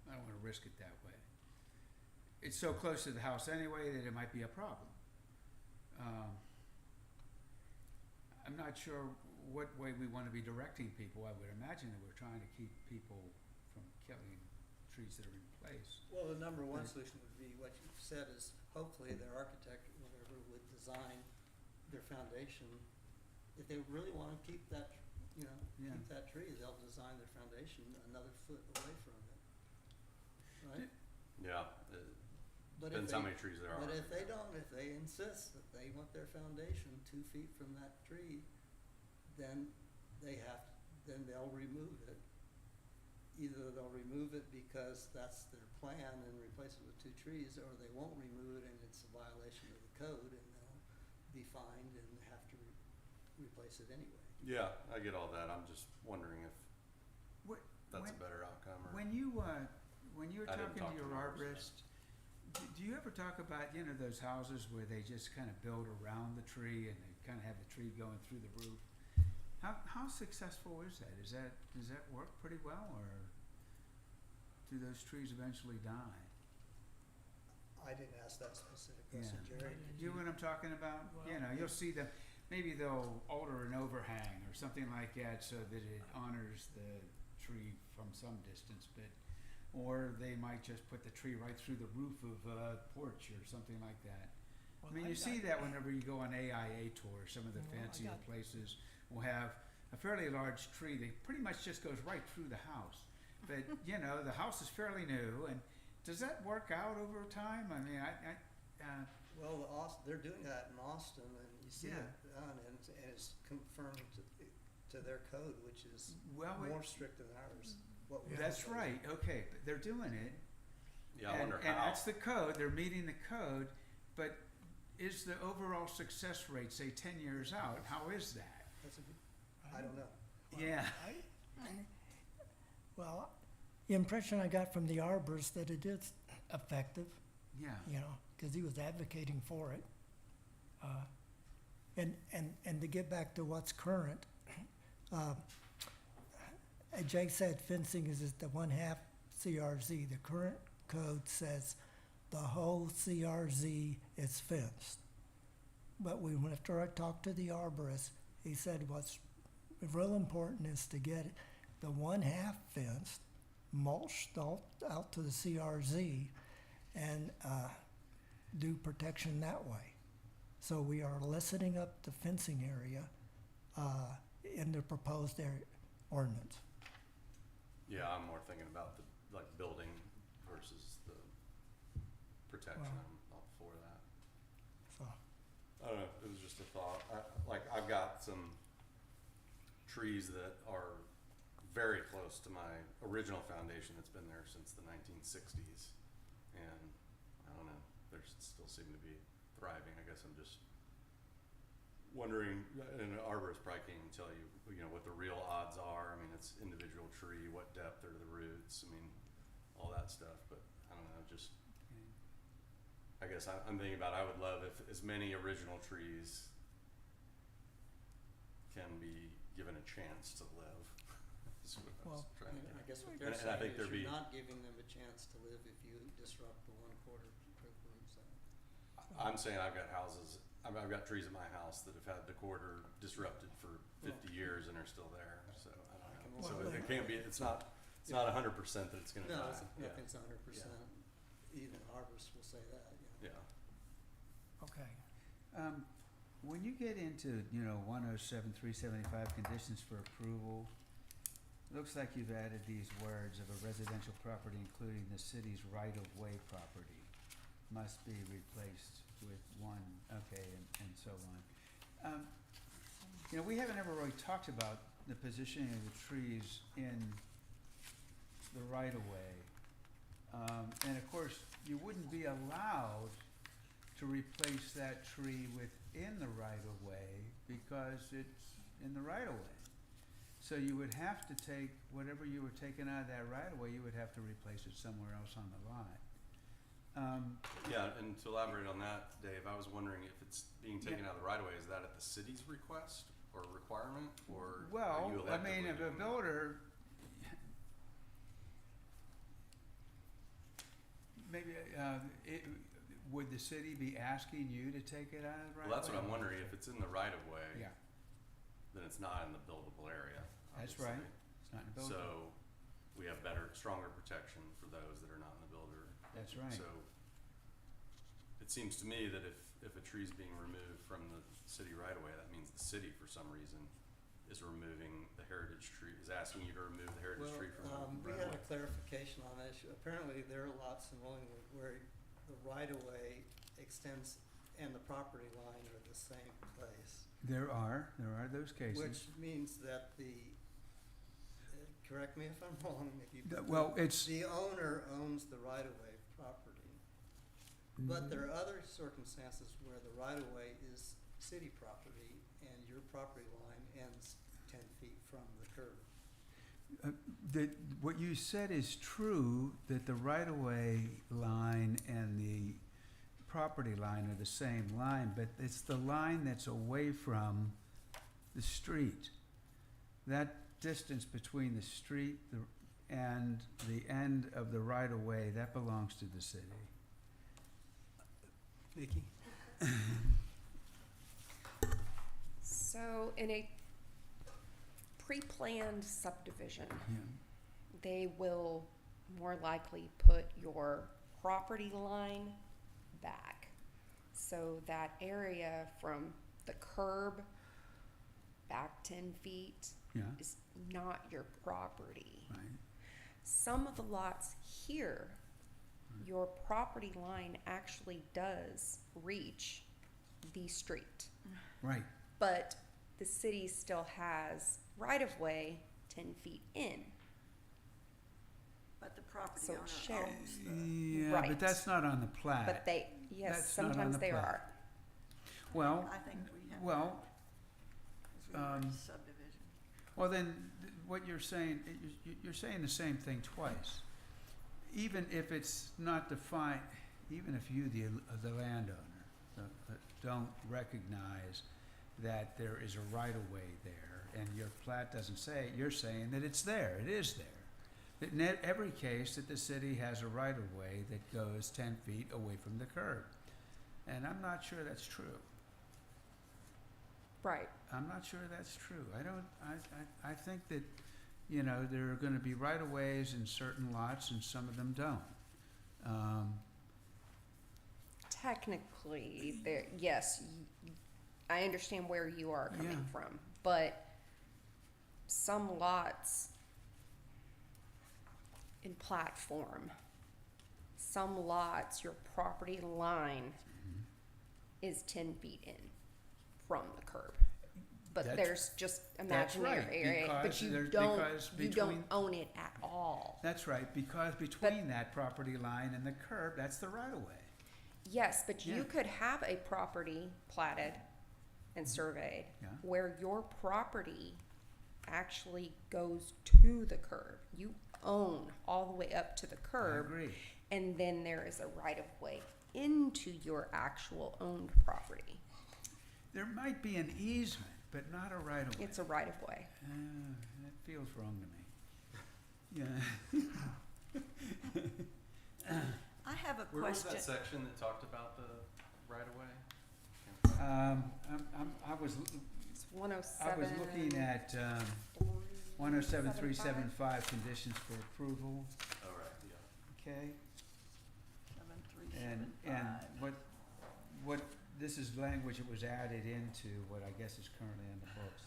I don't wanna risk it that way. It's so close to the house anyway that it might be a problem. I'm not sure what way we wanna be directing people. I would imagine that we're trying to keep people from killing trees that are in place. well, the number one Right. solution would be what you've said is hopefully their architect or whatever would design their foundation. If they really wanna keep that, you know, Yeah. keep that tree, they'll design their foundation another foot away from it. Right? Yeah, But if depends how they- many trees there are. But if they don't, if they insist that they want their foundation 2 feet from that tree, then then they'll remove it. Either they'll remove it because that's their plan and replace it with 2 trees, or they won't remove it and it's a violation of the code and they'll be fined and have to replace it anyway. Yeah, I get all that. I'm just wondering if What, that's a when- better outcome or. When you're I didn't talking talk to to your the arborist. arborist, do you ever talk about, those houses where they just kind of build around the tree and they kind of have the tree going through the roof? How successful is that? Does that work pretty well, or do those trees eventually die? I didn't ask that specific Yeah. question, Jerry. You know what I'm talking about? Well, You'll see them, maybe they'll alter an overhang or something like that so that it honors the tree from some distance, or they might just put the tree right through the roof of a porch or something like that. I mean, you see that whenever you go on AIA tour, some of the Well, I fancier got- places will have a fairly large tree that pretty much just goes right through the house. But, the house is fairly new, and does that work out over time? I mean, Well, they're doing that in Austin, and you see Yeah. it done, and it's confirmed to their code, which is well, more strict than ours. What we that's have. right, okay, but they're doing it. Yeah, I And- wonder And how. that's the code, they're meeting the code, but is the overall success rate, say 10 years out, how is that? That's a good, I don't know. Yeah. Well, the impression I got from the arborist that it is effective, Yeah. because he was advocating for it. And to get back to what's current, Jake said fencing is the 1/2 CRZ. The current code says the whole CRZ is fenced. But after I talked to the arborist, he said what's real important is to get the 1/2 fenced, mulched out to the CRZ, and do protection that way. So we are lessening up the fencing area in the proposed ordinance. Yeah, I'm more thinking about the building versus the protection. Well. I'm all for that. So, I don't know. It was just a thought. I've got some trees that are very close to my original foundation that's been there since the 1960s, and I don't know. They still seem to be thriving. I guess I'm just wondering, and an arborist probably can't even tell you, what the real odds are. I mean, it's individual tree, what depth are the roots, I mean, all that stuff, but I don't know, just, I guess I'm thinking about, I would love if as many original trees can be given a chance to live. Is what I was Well, trying to I get. guess what And- they're and I think saying is there'd you're be- not giving them a chance to live if you disrupt the 1/4 group zone. I'm saying I've got houses, I've got trees in my house that have had the quarter disrupted for 50 years and are still there, so I don't know. So Well, it can't be, it's not 100% that it's gonna No, die. it's, Yeah. nothing's 100%. Even arborists will say that, you know. Yeah. Okay. When you get into, 107-375 conditions for approval, looks like you've added these words of a residential property including the city's right-of-way property must be replaced with one, okay, and so on. We haven't ever really talked about the positioning of the trees in the right-of-way. And of course, you wouldn't be allowed to replace that tree within the right-of-way because it's in the right-of-way. So you would have to take, whatever you were taking out of that right-of-way, you would have to replace it somewhere else on the lot. Yeah, and to elaborate on that, Dave, I was wondering if it's being taken Yeah. out of the right of way, is that at the city's request or requirement, or are you Well, I electively mean, if a doing that? builder, maybe, would the city be asking you to take it out of the right-of-way? Well, that's what I'm wondering, if it's in the right of way, Yeah, then it's not in the buildable area, that's obviously. right. It's not in the building. So, we have stronger protection for those that are not in the builder. That's right. So, it seems to me that if a tree's being removed from the city right away, that means the city, for some reason, is removing the heritage tree, is asking you to remove the heritage tree from the We right had of a way. clarification on that issue. Apparently, there are lots in Willingwood where the right-of-way extends and the property line are the same place. There are those cases. Which means that correct me if I'm wrong, Well, it's, the owner owns the right-of-way property. But there are other circumstances where the right-of-way is city property and your property line ends 10 feet from the curb. what you said is true, that the right-of-way line and the property line are the same line, but it's the line that's away from the street. That distance between the street and the end of the right-of-way, that belongs to the city. Vicky? So in a pre-planned subdivision, Yeah. they will more likely put your property line back. So that area from the curb back 10 feet Yeah, is not your property. right. Some of the lots here, your property line actually does reach the street, Right. but the city still has right-of-way 10 feet in. But the property So owner share. owns the, Yeah, but Right. that's not on the plat. But they, yes, That's not on sometimes the they plat. are. Well, I think we have. well, Because we were in um, subdivision. well then, what you're saying, you're saying the same thing twice. Even if it's not defined, even if you, the landowner, don't recognize that there is a right-of-way there, and your plat doesn't say it, you're saying that it's there, it is there. That in every case, that the city has a right-of-way that goes 10 feet away from the curb. And I'm not sure that's true. Right. I'm not sure that's true. I think that, there are gonna be right-of-ways in certain lots and some of them don't. Technically, there, yes, I understand where you are coming Yeah. from, but some lots in platform, some lots, your property line is 10 feet in from the curb. But That's- there's just that's imaginary right, area, but because you there's- don't, because you don't between- own it at all. That's right, because between that property line and the curb, that's the right-of-way. Yes, but Yeah. you could have a property platted and surveyed Yeah. where your property actually goes to the curb. You own all the way up to the I curb, agree. and then there is a right of way into your actual owned property. There might be an easement but not a right-of-way. It's a right-of-way. That feels wrong to me. Yeah. I have a Where was question. that section that talked about the right of way? I was, It's 107. I was looking at, 107375, conditions for approval, Oh, right, yeah. okay? 7375. What, this is language that was added into what I guess is currently on the books.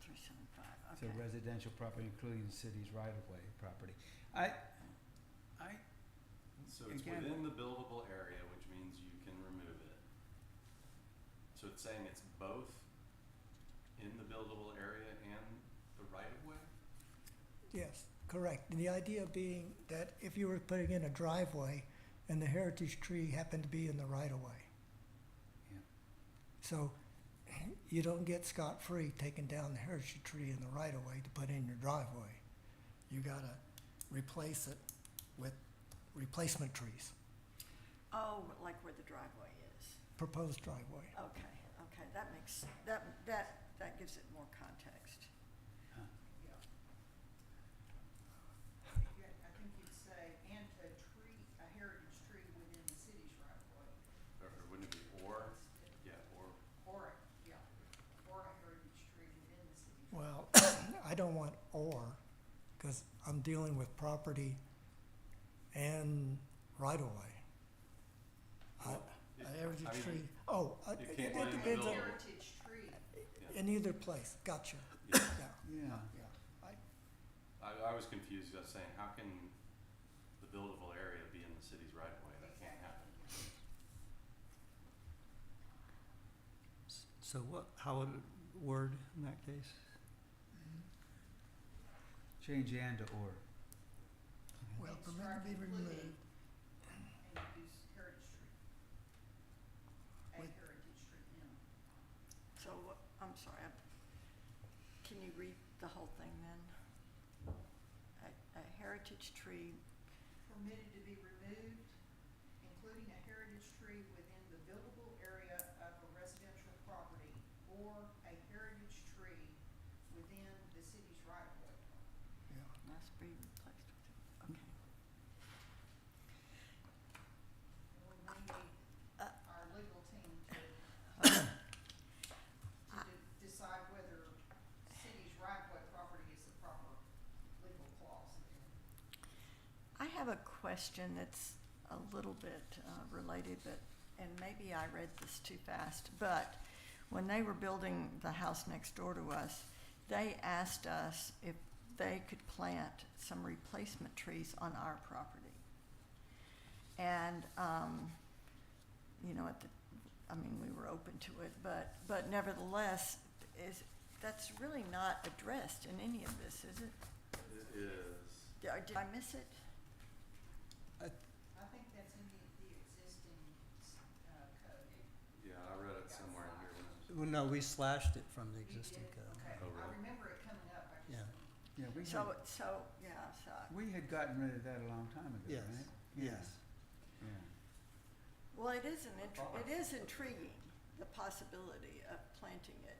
375, So okay. residential property, including the city's right-of-way property. So it's Again- within the buildable area, which means you can remove it. So it's saying it's both in the buildable area and the right of way? Yes, correct. And the idea being that if you were putting in a driveway and the heritage tree happened to be in the right of way. Yeah. So you don't get scot-free taking down the heritage tree in the right of way to put in your driveway. You gotta replace it with replacement trees, Oh, like where the driveway is. proposed driveway. Okay, that makes, that gives it more context. I think you'd say, and a tree, a heritage tree within the city's right of way. Or wouldn't it be or? Yeah, or. Or a heritage tree within the city's. Well, I don't want or, because I'm dealing with property and right of way. Well, A heritage I mean, tree, it can't be in the depends on, buildable. Heritage tree. in either place, gotcha, Yeah. yeah, Yeah. yeah. I was confused, I was saying, how can the buildable area be in the city's right of way? That can't happen. So how would it word in that case? Change and to or. Well, permitted to be removed. And use heritage tree. A heritage tree, So, I'm sorry, can you read the whole thing then? A heritage tree, permitted to be removed, including a heritage tree within the buildable area of a residential property or a heritage tree within the city's right of way. must be replaced with, okay. We may need our legal team to decide whether city's right of way property is the proper legal clause. I have a question that's a little bit related, and maybe I read this too fast, but when they were building the house next door to us, they asked us if they could plant some replacement trees on our property. And, we were open to it, but nevertheless, that's really not addressed in any of this, is it? It is. Did I miss it? I think that's in the existing, code. Yeah, I read it somewhere in here when I was. Well, no, we slashed it from the existing code. Okay, Oh, I really? remember it coming up, I just Yeah. didn't. Yeah, we So, had, we had gotten rid of that a long time ago, Yes, right? yes. Yeah. well, it is intriguing, the possibility of planting it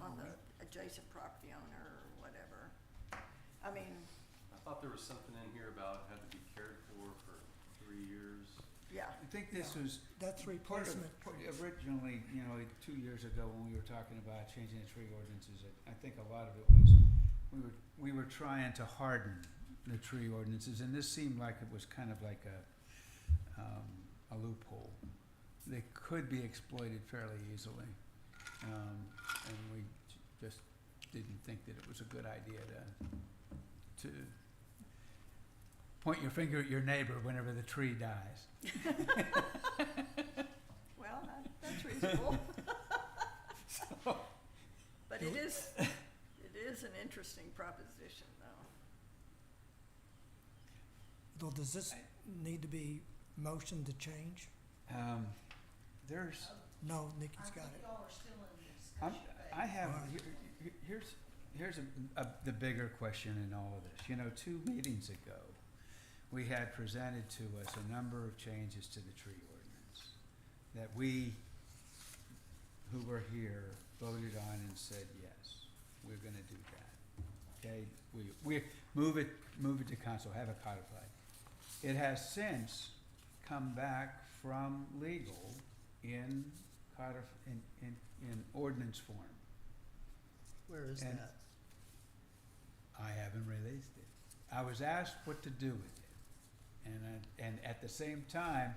on Oh, the right. adjacent property owner or whatever. I mean, I thought there was something in here about it had to be cared for 3 years. yeah, I think this Yeah. was That's part of, replacement trees. originally, 2 years ago when we were talking about changing the tree ordinances, I think a lot of it was, we were trying to harden the tree ordinances, and this seemed like it was kind of like a loophole that could be exploited fairly easily. And we just didn't think that it was a good idea to point your finger at your neighbor whenever the tree dies. well, that's reasonable. But it is an interesting proposition, though. Well, does this need to be motioned to change? There's, No, Nikki's I got think it. y'all are still in the discussion phase. I have, Alright. here's the bigger question in all of this. 2 meetings ago, we had presented to us a number of changes to the tree ordinance that we, who were here, voted on and said, yes, we're gonna do that. Okay, we move it to council, have it codified. It has since come back from legal in in ordinance form. Where is And- that? I haven't released it. I was asked what to do with it. And at the same time,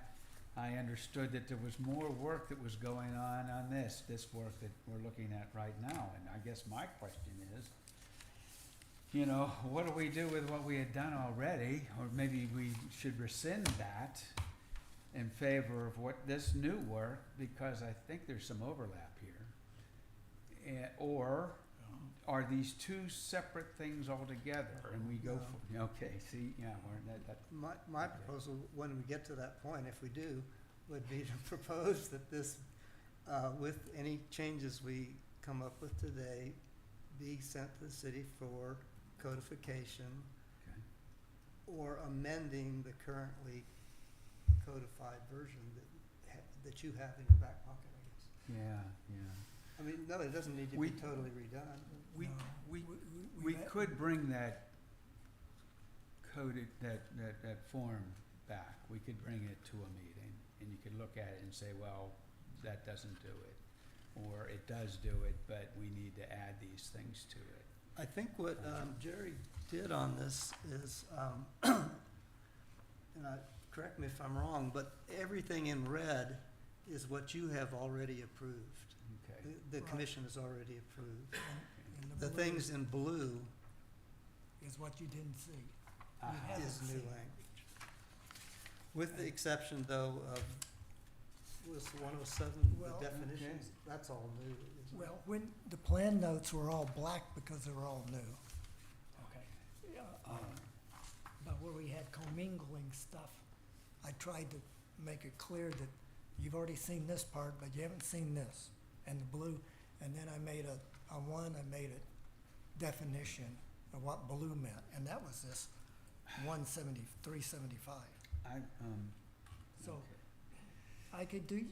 I understood that there was more work that was going on this work that we're looking at right now. And I guess my question is, you know, what do we do with what we had done already? Or maybe we should rescind that in favor of what this new work, because I think there's some overlap here. Or are these two separate things altogether, and we go for, okay, see, yeah, we're, that, My proposal, when we get to that point, if we do, would be to propose that this, with any changes we come up with today, be sent to the city for codification okay. or amending the currently codified version that you have in your back pocket, I guess. Yeah, yeah. I mean, no, it doesn't need to We- be totally redone. We, No. we, we we could bring that coded, that form back. We could bring it to a meeting, and you could look at it and say, well, that doesn't do it. Or it does do it, but we need to add these things to it. I think what Jerry did on this is, and correct me if I'm wrong, but everything in red is what you have already approved. Okay. The Right. commission has already approved. And The blue things in blue is what you didn't see. Ah, haven't is new seen it. language. With the exception, though, of, was 107, the Well, definitions, that's all new, isn't it? Well, when the plan notes were all black because they were all new. Okay. Yeah, but where we had commingling stuff, I tried to make it clear that you've already seen this part, but you haven't seen this, and the blue, and then I made I made a definition of what blue meant, and that was this 375. I, So okay. I could do,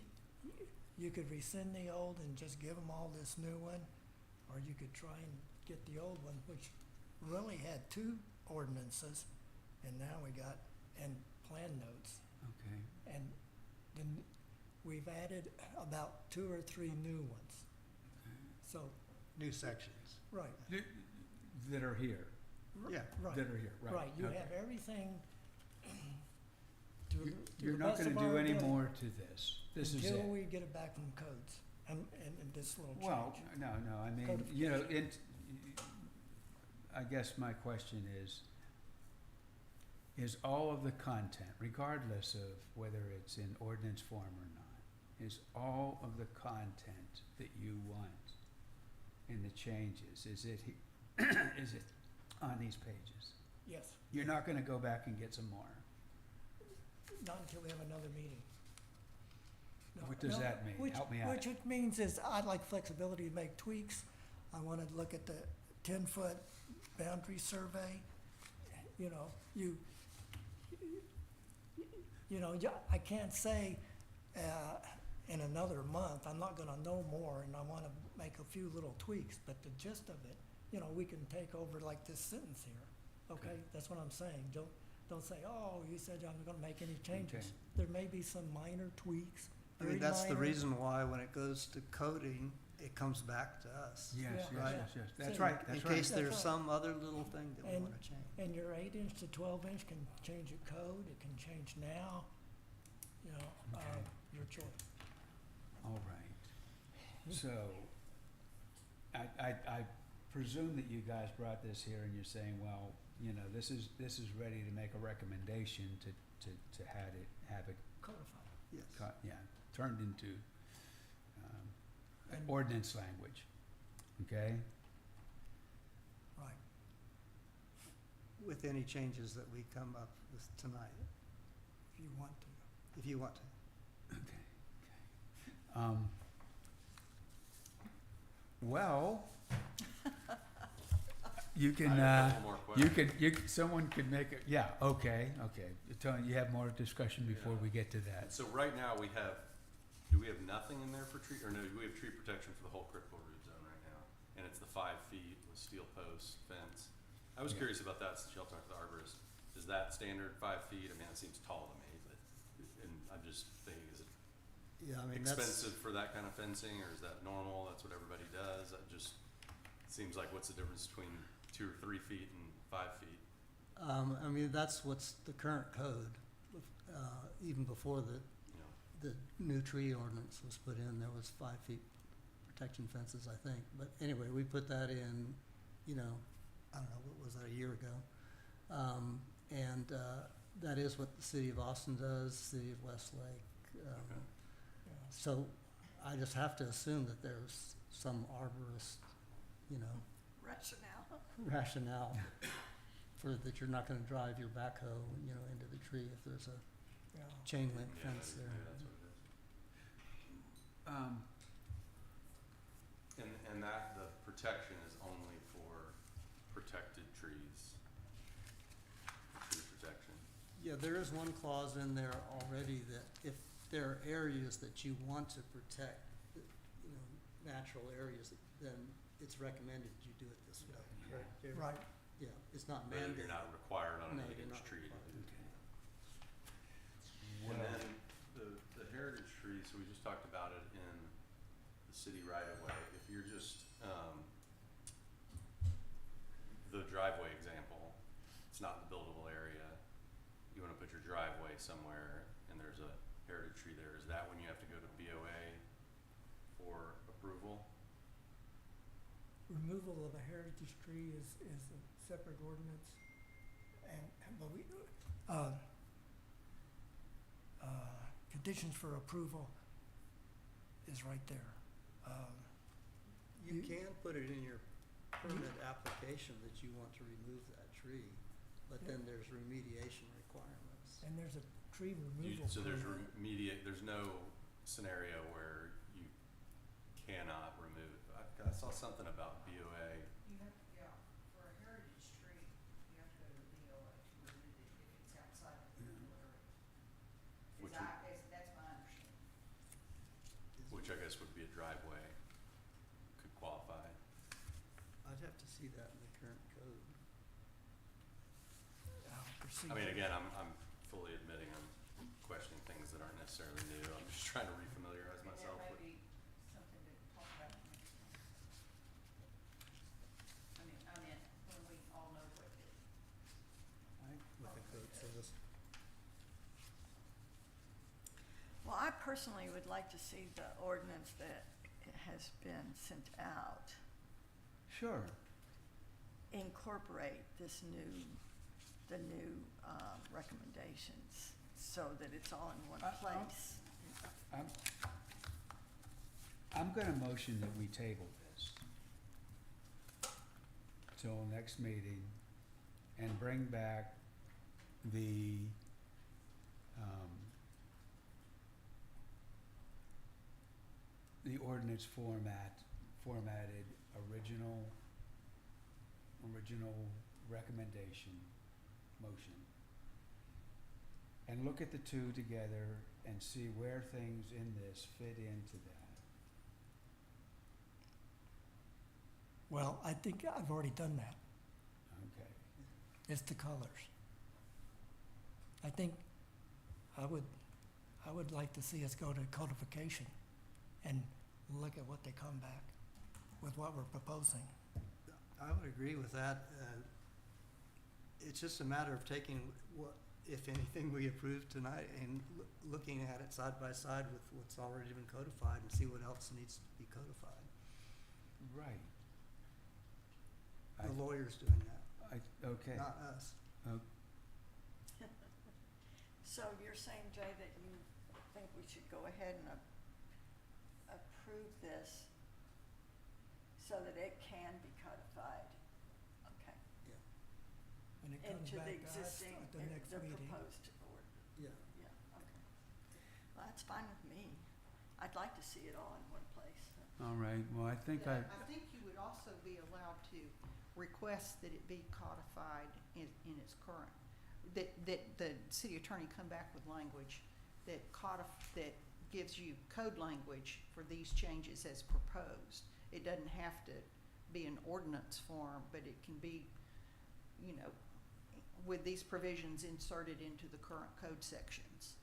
you could rescind the old and just give them all this new one, or you could try and get the old one, which really had two ordinances, and now we got, and plan notes. Okay. And then we've added about 2 or 3 new ones. So, New sections. right, That are here, Yeah. right, that are here, right. right. You okay. have everything to You- the You're not best gonna of do our any ability more to this. This is until it. we get it back from codes and this little change. Well, no, I mean, you know, I guess my question is all of the content, regardless of whether it's in ordinance form or not, is all of the content that you want in the changes, is it, is it on these pages? Yes, You're not gonna go back and get some more? not until we have another meeting. No, What does no, that mean? which- Help me out. Which it means is I'd like flexibility to make tweaks. I wanna look at the 10-foot boundary survey. You know, I can't say, in another month, I'm not gonna know more and I wanna make a few little tweaks, but the gist of it, we can take over like this sentence here. Okay, Okay. that's what I'm saying. Don't say, oh, you said I'm gonna make any changes. Okay. There may be some minor tweaks, I very mean, that's the minor. reason why when it goes to coding, it comes back to us. Yes, Yeah, yes, that's So right, In that's right. case there's That's some other little thing that we And- wanna change. And your 8-inch to 12-inch can change at code, it can change now, Okay. your choice. All right. So, I presume that you guys brought this here and you're saying, well, this is ready to make a recommendation to have it, Codified. Yes. turned into, And- ordinance language, okay? Right. With any changes that we come up with tonight, If you want to. if you want to. Well, you can, I have a couple more questions. someone could make it, yeah, okay. Tony, you have more discussion before Yeah. we get to that. So right now we have, do we we have nothing in there for tree, or no, we have tree protection for the whole critical root zone right now, and it's the 5 feet with steel posts, fence. I was Yeah. curious about that since y'all talked to the arborist. Is that standard 5 feet? I mean, it seems tall to me, but, and I'm just thinking, is it Yeah, I mean, that's. expensive for that kind of fencing, or is that normal? That's what everybody does? That just seems like, what's the difference between 2 or 3 feet and 5 feet? I mean, that's what's the current code. Even before You know, the new tree ordinance was put in, there was 5 feet protection fences, I think. But anyway, we put that in, you know, I don't know, what was that, a year ago? That is what the city of Austin does, city of Westlake. Okay. So I just have to assume that there's some arborist, you know, rationale for that you're not gonna drive your backhoe, you know, into the tree if there's a Yeah. chain link Yeah, fence there. maybe that's what it is. And that, the protection is only for protected trees? Tree protection? Yeah, there is one clause in there already that if there are areas that you want to protect, you know, natural areas, then it's recommended you do it this way. Right, Jerry? Right. Yeah, it's not But mandated. you're not required on No, an you're 8-inch not tree to required. do it. Well, And then the heritage tree, so we just talked about it in the city right of way. If you're just, the driveway example, it's not the buildable area. You wanna put your driveway somewhere and there's a heritage tree there. Is that when you have to go to BOA for approval? Removal of a heritage tree is a separate ordinance, but we, conditions for approval is right there. You can put it in your permit application that you want to remove that tree, but then there's remediation requirements. And there's a tree removal. So there's permit. there's no scenario where you cannot remove. I saw something about BOA. You have, yeah, for a heritage tree, you have to go to the BOA to remove it if it's outside of the area. Which That's my understanding. Which I guess would be a driveway, could qualify. I'd have to see that in the current code. I mean, again, I'm fully admitting I'm questioning things that aren't necessarily new. I'm just trying to refamiliarize myself with. There may be something to talk about next time. I mean, when we all know what it is. What the code says. Well, I personally would like to see the ordinance that has been sent out sure. incorporate the new recommendations so that it's all in one place. I'm gonna motion that we table this till next meeting and bring back the, the ordinance formatted original recommendation motion. And look at the two together and see where things in this fit into that. Well, I think I've already done that. Okay. It's the colors. I think I would like to see us go to codification and look at what they come back with what we're proposing. I would agree with that. It's just a matter of taking what, if anything, we approve tonight and looking at it side by side with what's already been codified and see what else needs to be codified. Right. The lawyer's doing that, Okay. not us. So you're saying, Jay, that you think we should go ahead and approve this so that it can be codified? Okay. When it comes Into the back to us existing, at the next the meeting. proposed order. Yeah. Yeah, okay. Well, that's fine with me. I'd like to see it all in one place. All right, well, I think I think you would also be allowed to request that it be codified in its current, that the city attorney come back with language that gives you code language for these changes as proposed. It doesn't have to be an ordinance form, but it can be, you know, with these provisions inserted into the current code sections.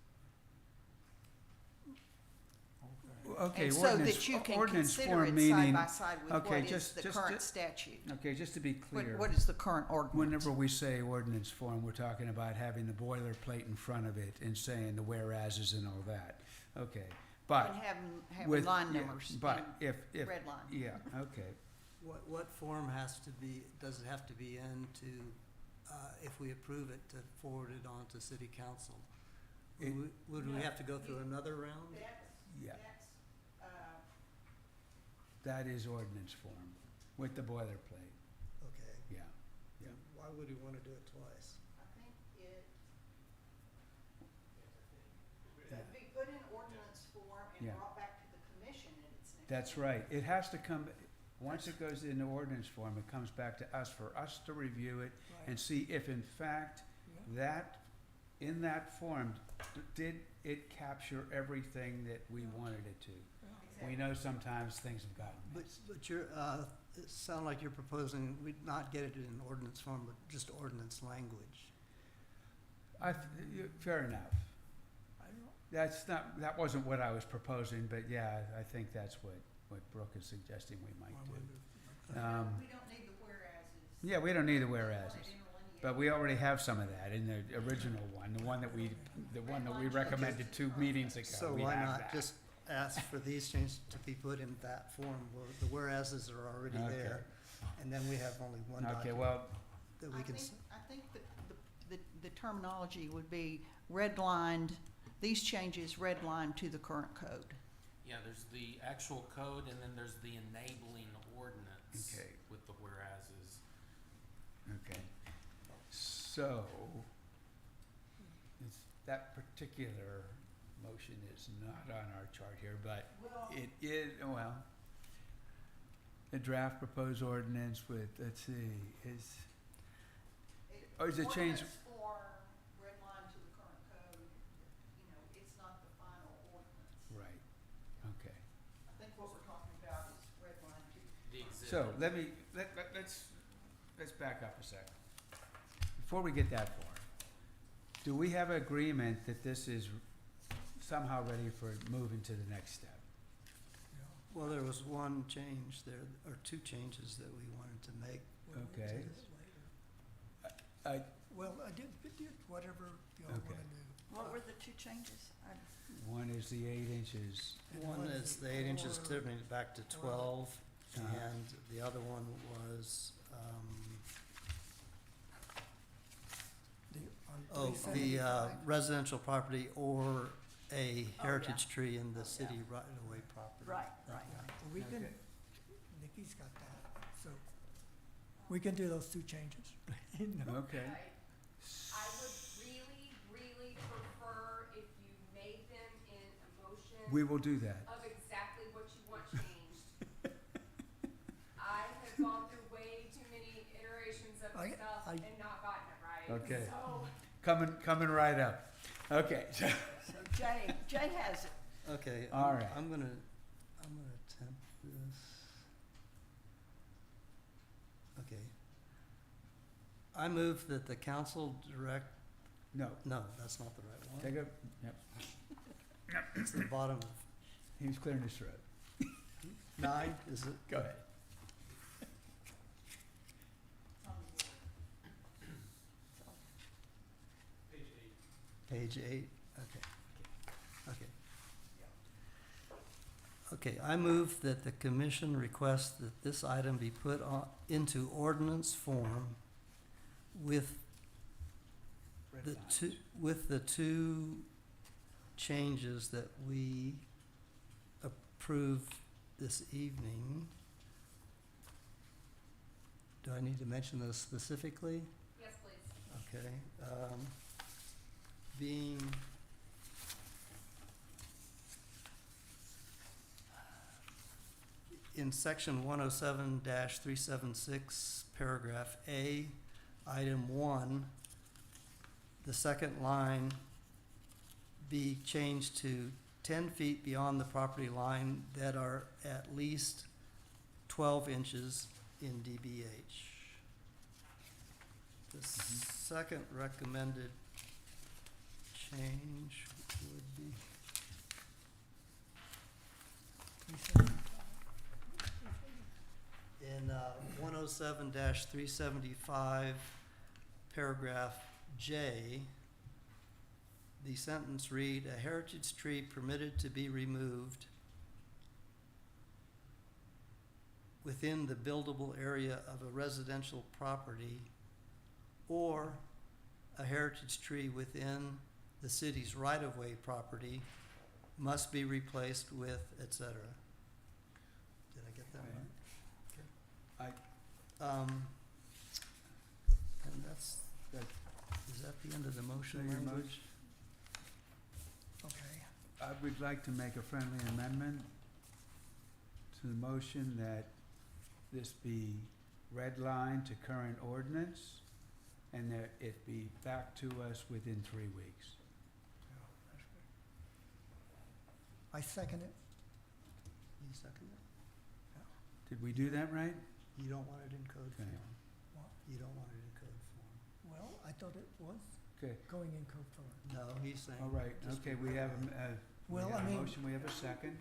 Okay, And so that you can ordinance consider form it side meaning, by side with okay, what is just- the just- current just- statute. okay, just to be clear. What is the current ordinance? Whenever we say ordinance form, we're talking about having the boilerplate in front of it and saying the whereases and all that. Okay, but And having with, line yeah, numbers. but and if, red line. yeah, okay. What form has to be, does it have to be in to, if we approve it, to forward it on to city council? It- Would we have to go through another round? Yeah. That's, That is ordinance form with the boilerplate, Okay. yeah. Yeah. Why would we want to do it twice? I think it Yeah. would be put in ordinance form and Yeah. brought back to the commission in its next. That's right. It has to come, once it goes into ordinance form, it comes back to us for us to review it and see if in fact that, in that form, did it capture everything that we wanted it to? We know sometimes things have gotten missed. But you're, it sounds like you're proposing we not get it in ordinance form, but just ordinance language. Fair enough. That wasn't what I was proposing, but yeah, I think that's what Brooke is suggesting we might do. We don't need the whereases. Yeah, we don't need the whereases, Interlineate. but we already have some of that in the original one, the one that we recommended 2 meetings ago. So We why have not that. just ask for these changes to be put in that form where the whereases are already Okay. there? And then we have only one Okay, document well, that we can, I think the terminology would be redlined, these changes redlined to the current code. Yeah, there's the actual code and then there's the enabling ordinance Okay. with the whereases. okay. So, that particular motion is not on our chart here, but it is, well, the draft proposed ordinance with, let's see, is it changed? Ordinance form, redlined to the current code, you know, it's not the final ordinance. Right, okay. I think what we're talking about is redlined to. The exhibit. So, let's back up a second. Before we get that far, do we have agreement that this is somehow ready for moving to the next step? well, there was one change there, or 2 changes that we wanted to make. Okay. Well, I did whatever y'all wanna Okay. do. What were the 2 changes? One is the 8 inches, And One is the 8 inches, or- turning it back to 12, Uh-huh. and the other one was, On the 375. residential property or a heritage tree in the city right-of-way property. Right. Well, we can, Okay. Nikki's got that, so we can do those 2 changes. No. okay. I would really, really prefer if you made them in a motion We will do that. of exactly what you want changed. I have gone through way too many iterations of I- stuff I- and not gotten it right. Okay. So, Coming right up. Okay, So Jay has it. Okay, All right. I'm gonna attempt this. Okay. I move that the council direct, no, no, that's not the right one. take a, yep, It's the bottom of he was clearing his throat. 9, is it? Go ahead. Page 8, okay. Okay. Okay, I move that the commission request that this item be put on, into ordinance form with Red the lines. with the 2 changes that we approve this evening. Do I need to mention those specifically? yes, please. Okay, being in section 107-376, paragraph A, item 1, the second line be changed to 10 feet beyond the property line that are at least 12 inches in DBH. The second recommended change would be, You said- in 107-375, paragraph J, the sentence read, "A heritage tree permitted to be removed within the buildable area of a residential property or a heritage tree within the city's right-of-way property must be replaced with," et cetera. Did I get that Okay. right? I, And that's, is that the end of the motion So your language? Okay. I would like to make a friendly amendment to the motion that this be redlined to current ordinance and that it be back to us within 3 weeks. I second it. You second it? Did we do that right? You don't want it in code Okay. form? What? You don't want it in code form? Well, I thought it was Okay, going in code form. No, he's saying. all right, just okay, be we have redlined. we Well, have I a mean- motion, we have a second.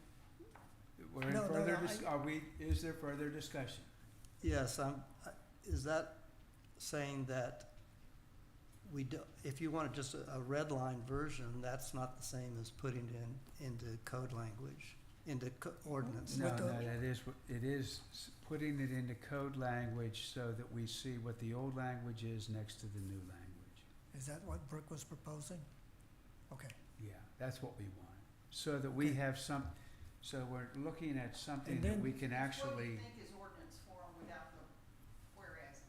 We're in No, no, further, no, are we, is there further discussion? Yes, is that saying that we do, if you want just a red line version, that's not the same as putting it into code language, into ordinance? No, With no, the- that is, it is putting it into code language so that we see what the old language is next to the new language. Is that what Brooke was proposing? Okay. Yeah, that's what we want. So that we Okay. have so we're looking at something And that then- we can What do you actually, think is ordinance form without the whereas?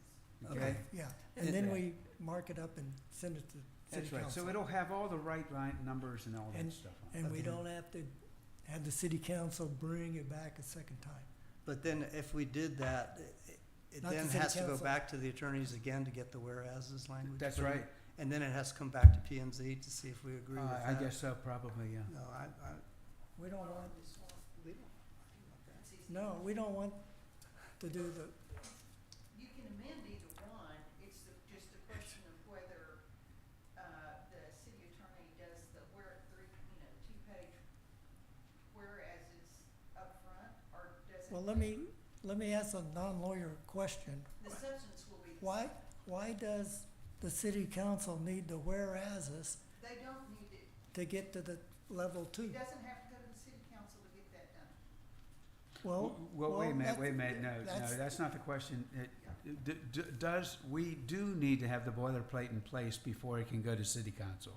okay? Yeah, and then we mark it up and send it to city That's right, council. so it'll have all the right line numbers and all that And- stuff on it. And we Okay. don't have to have the city council bring it back a second time. But then if we did that, it Not the then city has to go council. back to the attorneys again to get the whereases language? That's put in? right. And then it has to come back to P and Z to see if we agree with that? I guess so, probably, yeah. No, We don't want, we don't. no, we don't want to do the, You can amend either one, it's just a question of whether, the city attorney does the two-page whereases up front, or does it? well, let me ask a non-lawyer question. The substance will be the Why, same. why does the city council need the whereases They don't need it, to get to the level two? it doesn't have to go to the city council to get that done. Well, Well, wait a minute, that's- no, that's not the question. We do need to have the boilerplate in place before it can go to city council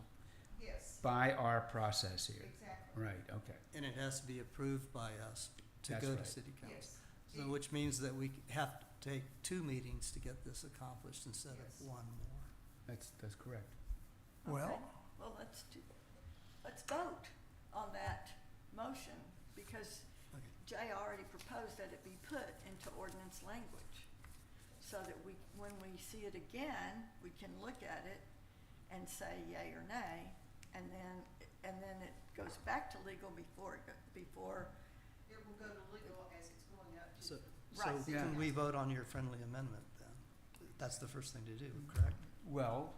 Yes, by our process here. exactly, Right, okay, And it has to be approved by us to That's go to right. city council. yes. So which means that we have to take 2 meetings to get this accomplished instead of Yes. 1 more. that's correct. well, Okay, well, let's vote on that motion, because Okay. Jay already proposed that it be put into ordinance language, so that when we see it again, we can look at it and say yay or nay, and then it goes back to legal before It will go to legal as it's going up to. So Right. can Yeah. we vote on your friendly amendment then? That's the first thing to do, correct? Well,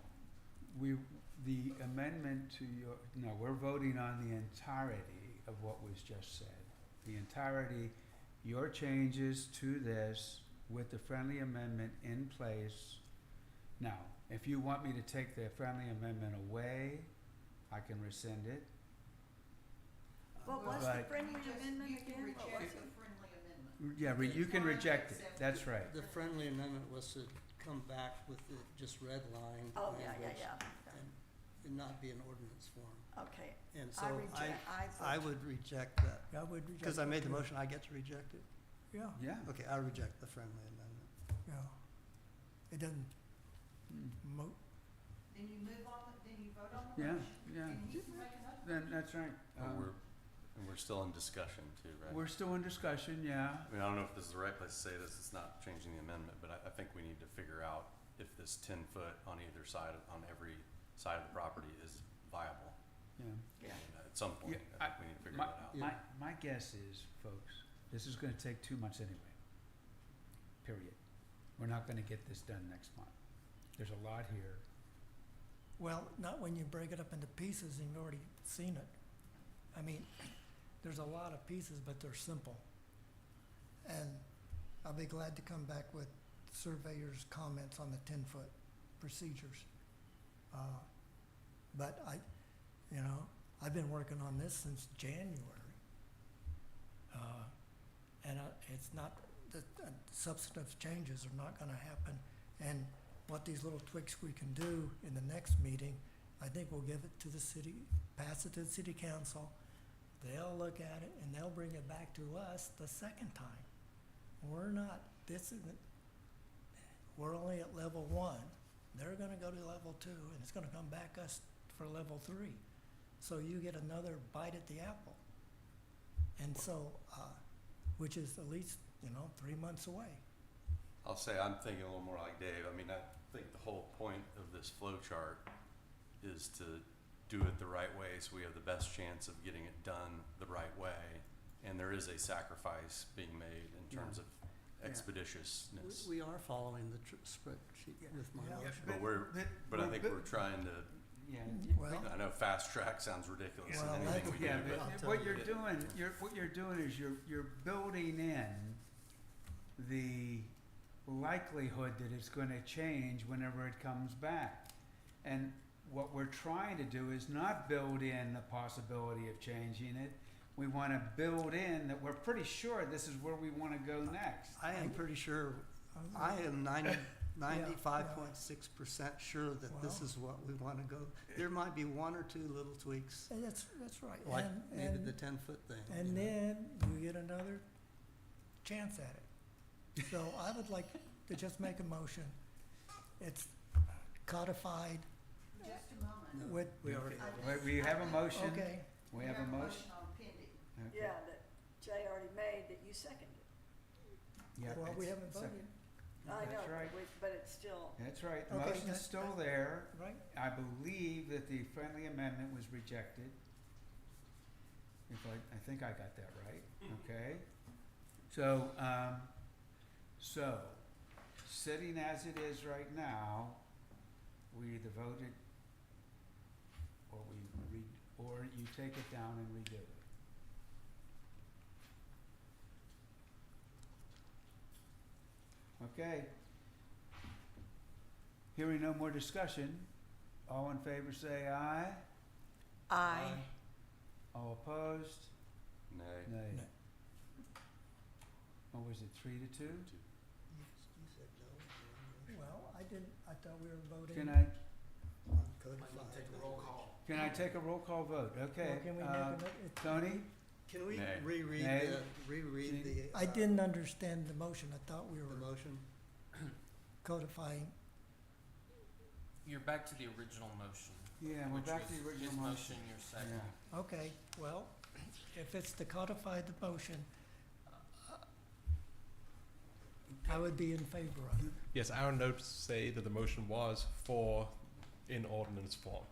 the amendment to we're voting on the entirety of what was just said. The entirety, your changes to this with the friendly amendment in place. Now, if you want me to take the friendly amendment away, I can rescind it. What was the But- friendly You amendment can again? What reject was the it? friendly amendment. Yeah, you can reject it, that's right. The friendly amendment was to come back with the just red line Oh, yeah, language yeah. and not be an ordinance form. Okay, And I so reject, I would reject that. I would reject. Because I made the it too. motion, I get to reject it? Yeah, Yeah. Okay, I reject the friendly amendment. yeah. It doesn't Mm. Then you move on, then you vote on the Yeah, motion, yeah, and you can make another. then, that's right. We're still in discussion too, right? We're still in discussion, yeah. I mean, I don't know if this is the right place to say this, it's not changing the amendment, but I think we need to figure out if this 10 foot on either side, on every side of the property is viable. Yeah. yeah. And, at some point, Yeah, I think we need to figure My, it out. my guess is, folks, this is gonna take 2 months anyway. Period. We're not gonna get this done next month. There's a lot here. Well, not when you break it up into pieces and you've already seen it. I mean, there's a lot of pieces, but they're simple. And I'll be glad to come back with surveyor's comments on the 10-foot procedures. But I've been working on this since January. And it's not, the substantive changes are not gonna happen. And what these little tweaks we can do in the next meeting, I think we'll give it to the city, pass it to the city council. They'll look at it and they'll bring it back to us the second time. We're only at level 1. They're gonna go to level 2 and it's gonna come back us for level 3. So you get another bite at the apple. And so, which is at least, 3 months away. I'll say I'm thinking a little more like Dave. I mean, I think the whole point of this flow chart is to do it the right way so we have the best chance of getting it done the right way. And there is a sacrifice being made in terms of expeditiousness. We are following the spreadsheet with my Yeah. motion. But I think we're trying to, Yeah. Well, I know fast track sounds ridiculous in Well, anything we do, Yeah, but but what you're doing, is you're building in the likelihood that it's gonna change whenever it comes back. And what we're trying to do is not build in the possibility of changing it. We wanna build in that we're pretty sure this is where we wanna go next. I am pretty sure, I am 95.6% sure that this Well- is what we want to go. There might be 1 or 2 little tweaks, and that's right. like And- maybe and- the 10-foot thing. And then you get another chance at it. So I would like to just make a motion. It's codified Just a moment. with, We already, We have a motion. okay, We have a motion. on pending. Okay. Yeah, that Jay already made that you seconded. Yeah, well, we it's haven't second. voted, I know, That's right. but it's still, That's right, the Okay, motion's still there. right? I believe that the friendly amendment was rejected. I think I got that right, okay? So, sitting as it is right now, we either voted or you take it down and redo it. Okay. Hearing no more discussion, all in favor say aye. All opposed? nay. Nay. No. Or was it 3-2? Well, I thought we were voting. Can I codified. take a roll call vote? Okay. Well, can we make another? Tony? Can we Nay. reread Nay. the? I didn't understand the motion. I thought we The were motion. codifying. You're back to the original motion. Yeah, we're which back to was the original his motion. your second. Yeah. Okay, well, if it's to codify the motion, I would be in favor of it. Yes, our notes say that the motion was in ordinance form.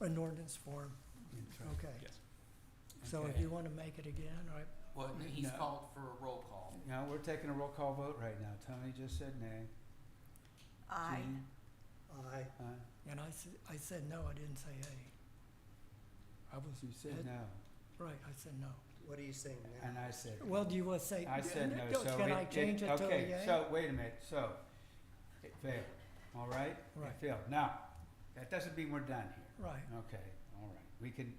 In ordinance form, That's right. okay. Yes. So if Okay. you want to make it again, all right, Well, he's No. called for a roll call. No, we're taking a roll call vote right now. Tony just said nay. aye. Jean? Aye. and I said no, I didn't say aye. I was, You said no, right, I said no. What are you saying now? and I said. Well, do you want to say? I said no, so Can I change it to a okay, yay? so, wait a minute, so, it failed, all right? Right. It failed. Now, that doesn't mean we're done here. Right, Okay, all right. We can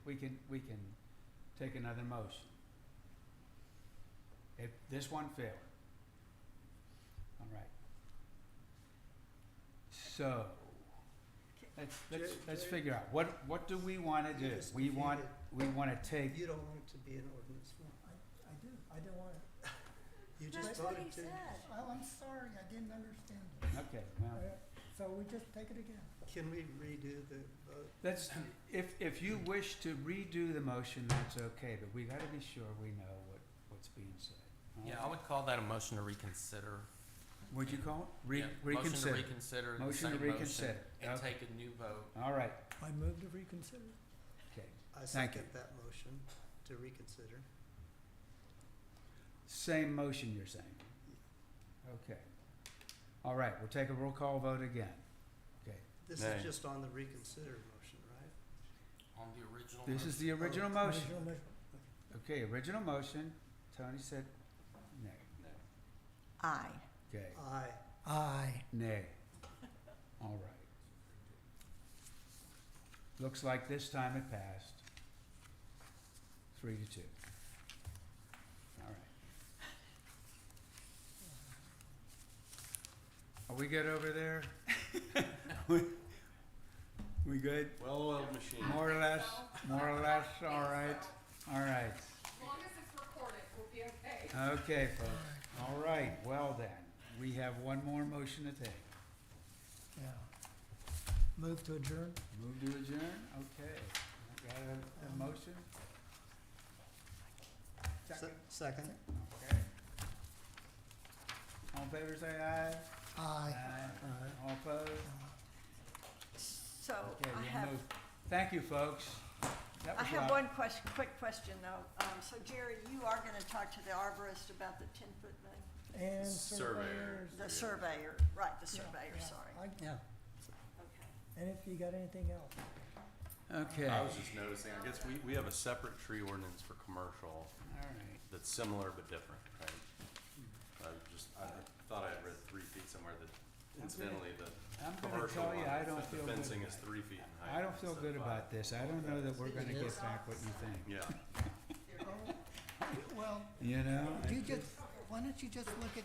take another motion. If this one failed. All right. So, let's Jay- figure out, what do we wanna You do? just We wanna defeated- take, You don't want it to be an ordinance form. I do, I don't want to, You just That's what voted he to. said. oh, I'm sorry, I didn't understand it. okay, well, So we just take it again. Can we redo the vote? let's, if you wish to redo the motion, that's okay, but we gotta be sure we know what's being said. all Yeah, right? I would call that a motion to reconsider. What'd you call it? Yeah, Reconsider. Motion to reconsider the Motion to same reconsider. motion and Okay. take a new vote. All right, I move to reconsider. okay. I Thank you. second that motion. to reconsider. Same motion you're saying? Okay. All right, we'll take a roll call vote again. Okay. This Nay. is just on the reconsider motion, right? On the original. This is the original motion. Original motion. Okay, original motion. Tony said nay. Aye. Okay, Aye. Aye. nay. All right. Looks like this time it passed. 3-2. All right. Are we good over there? We good? Well-oiled machine. More or less, all right, all right. As long as it's recorded, we'll be okay. Okay, folks, all right, well then, we have one more motion to take. Yeah. Move to adjourn? Move to adjourn, okay. Got a motion? Second? Okay. All in favor, say aye. Aye. All opposed? So Okay, I we'll have, move. Thank you, folks. That I was have loud. one question, quick question though. So Jerry, you are gonna talk to the arborist about the 10-foot thing? And Surveyor. surveyors. The surveyor, right, the Yeah, surveyor, yeah. sorry. Yeah. Okay. And if you got anything else? Okay, I all was just noticing, I guess we have a separate tree ordinance for commercial right. that's similar but different, right? I thought I had read 3 feet somewhere that incidentally, the I'm gonna commercial tell you, one, I don't the feel good fencing about is it. 3 feet in height. I don't feel instead good of about 5. this. I don't know that we're gonna get back what you think. Yeah. Well, You know? you just, why don't you just look at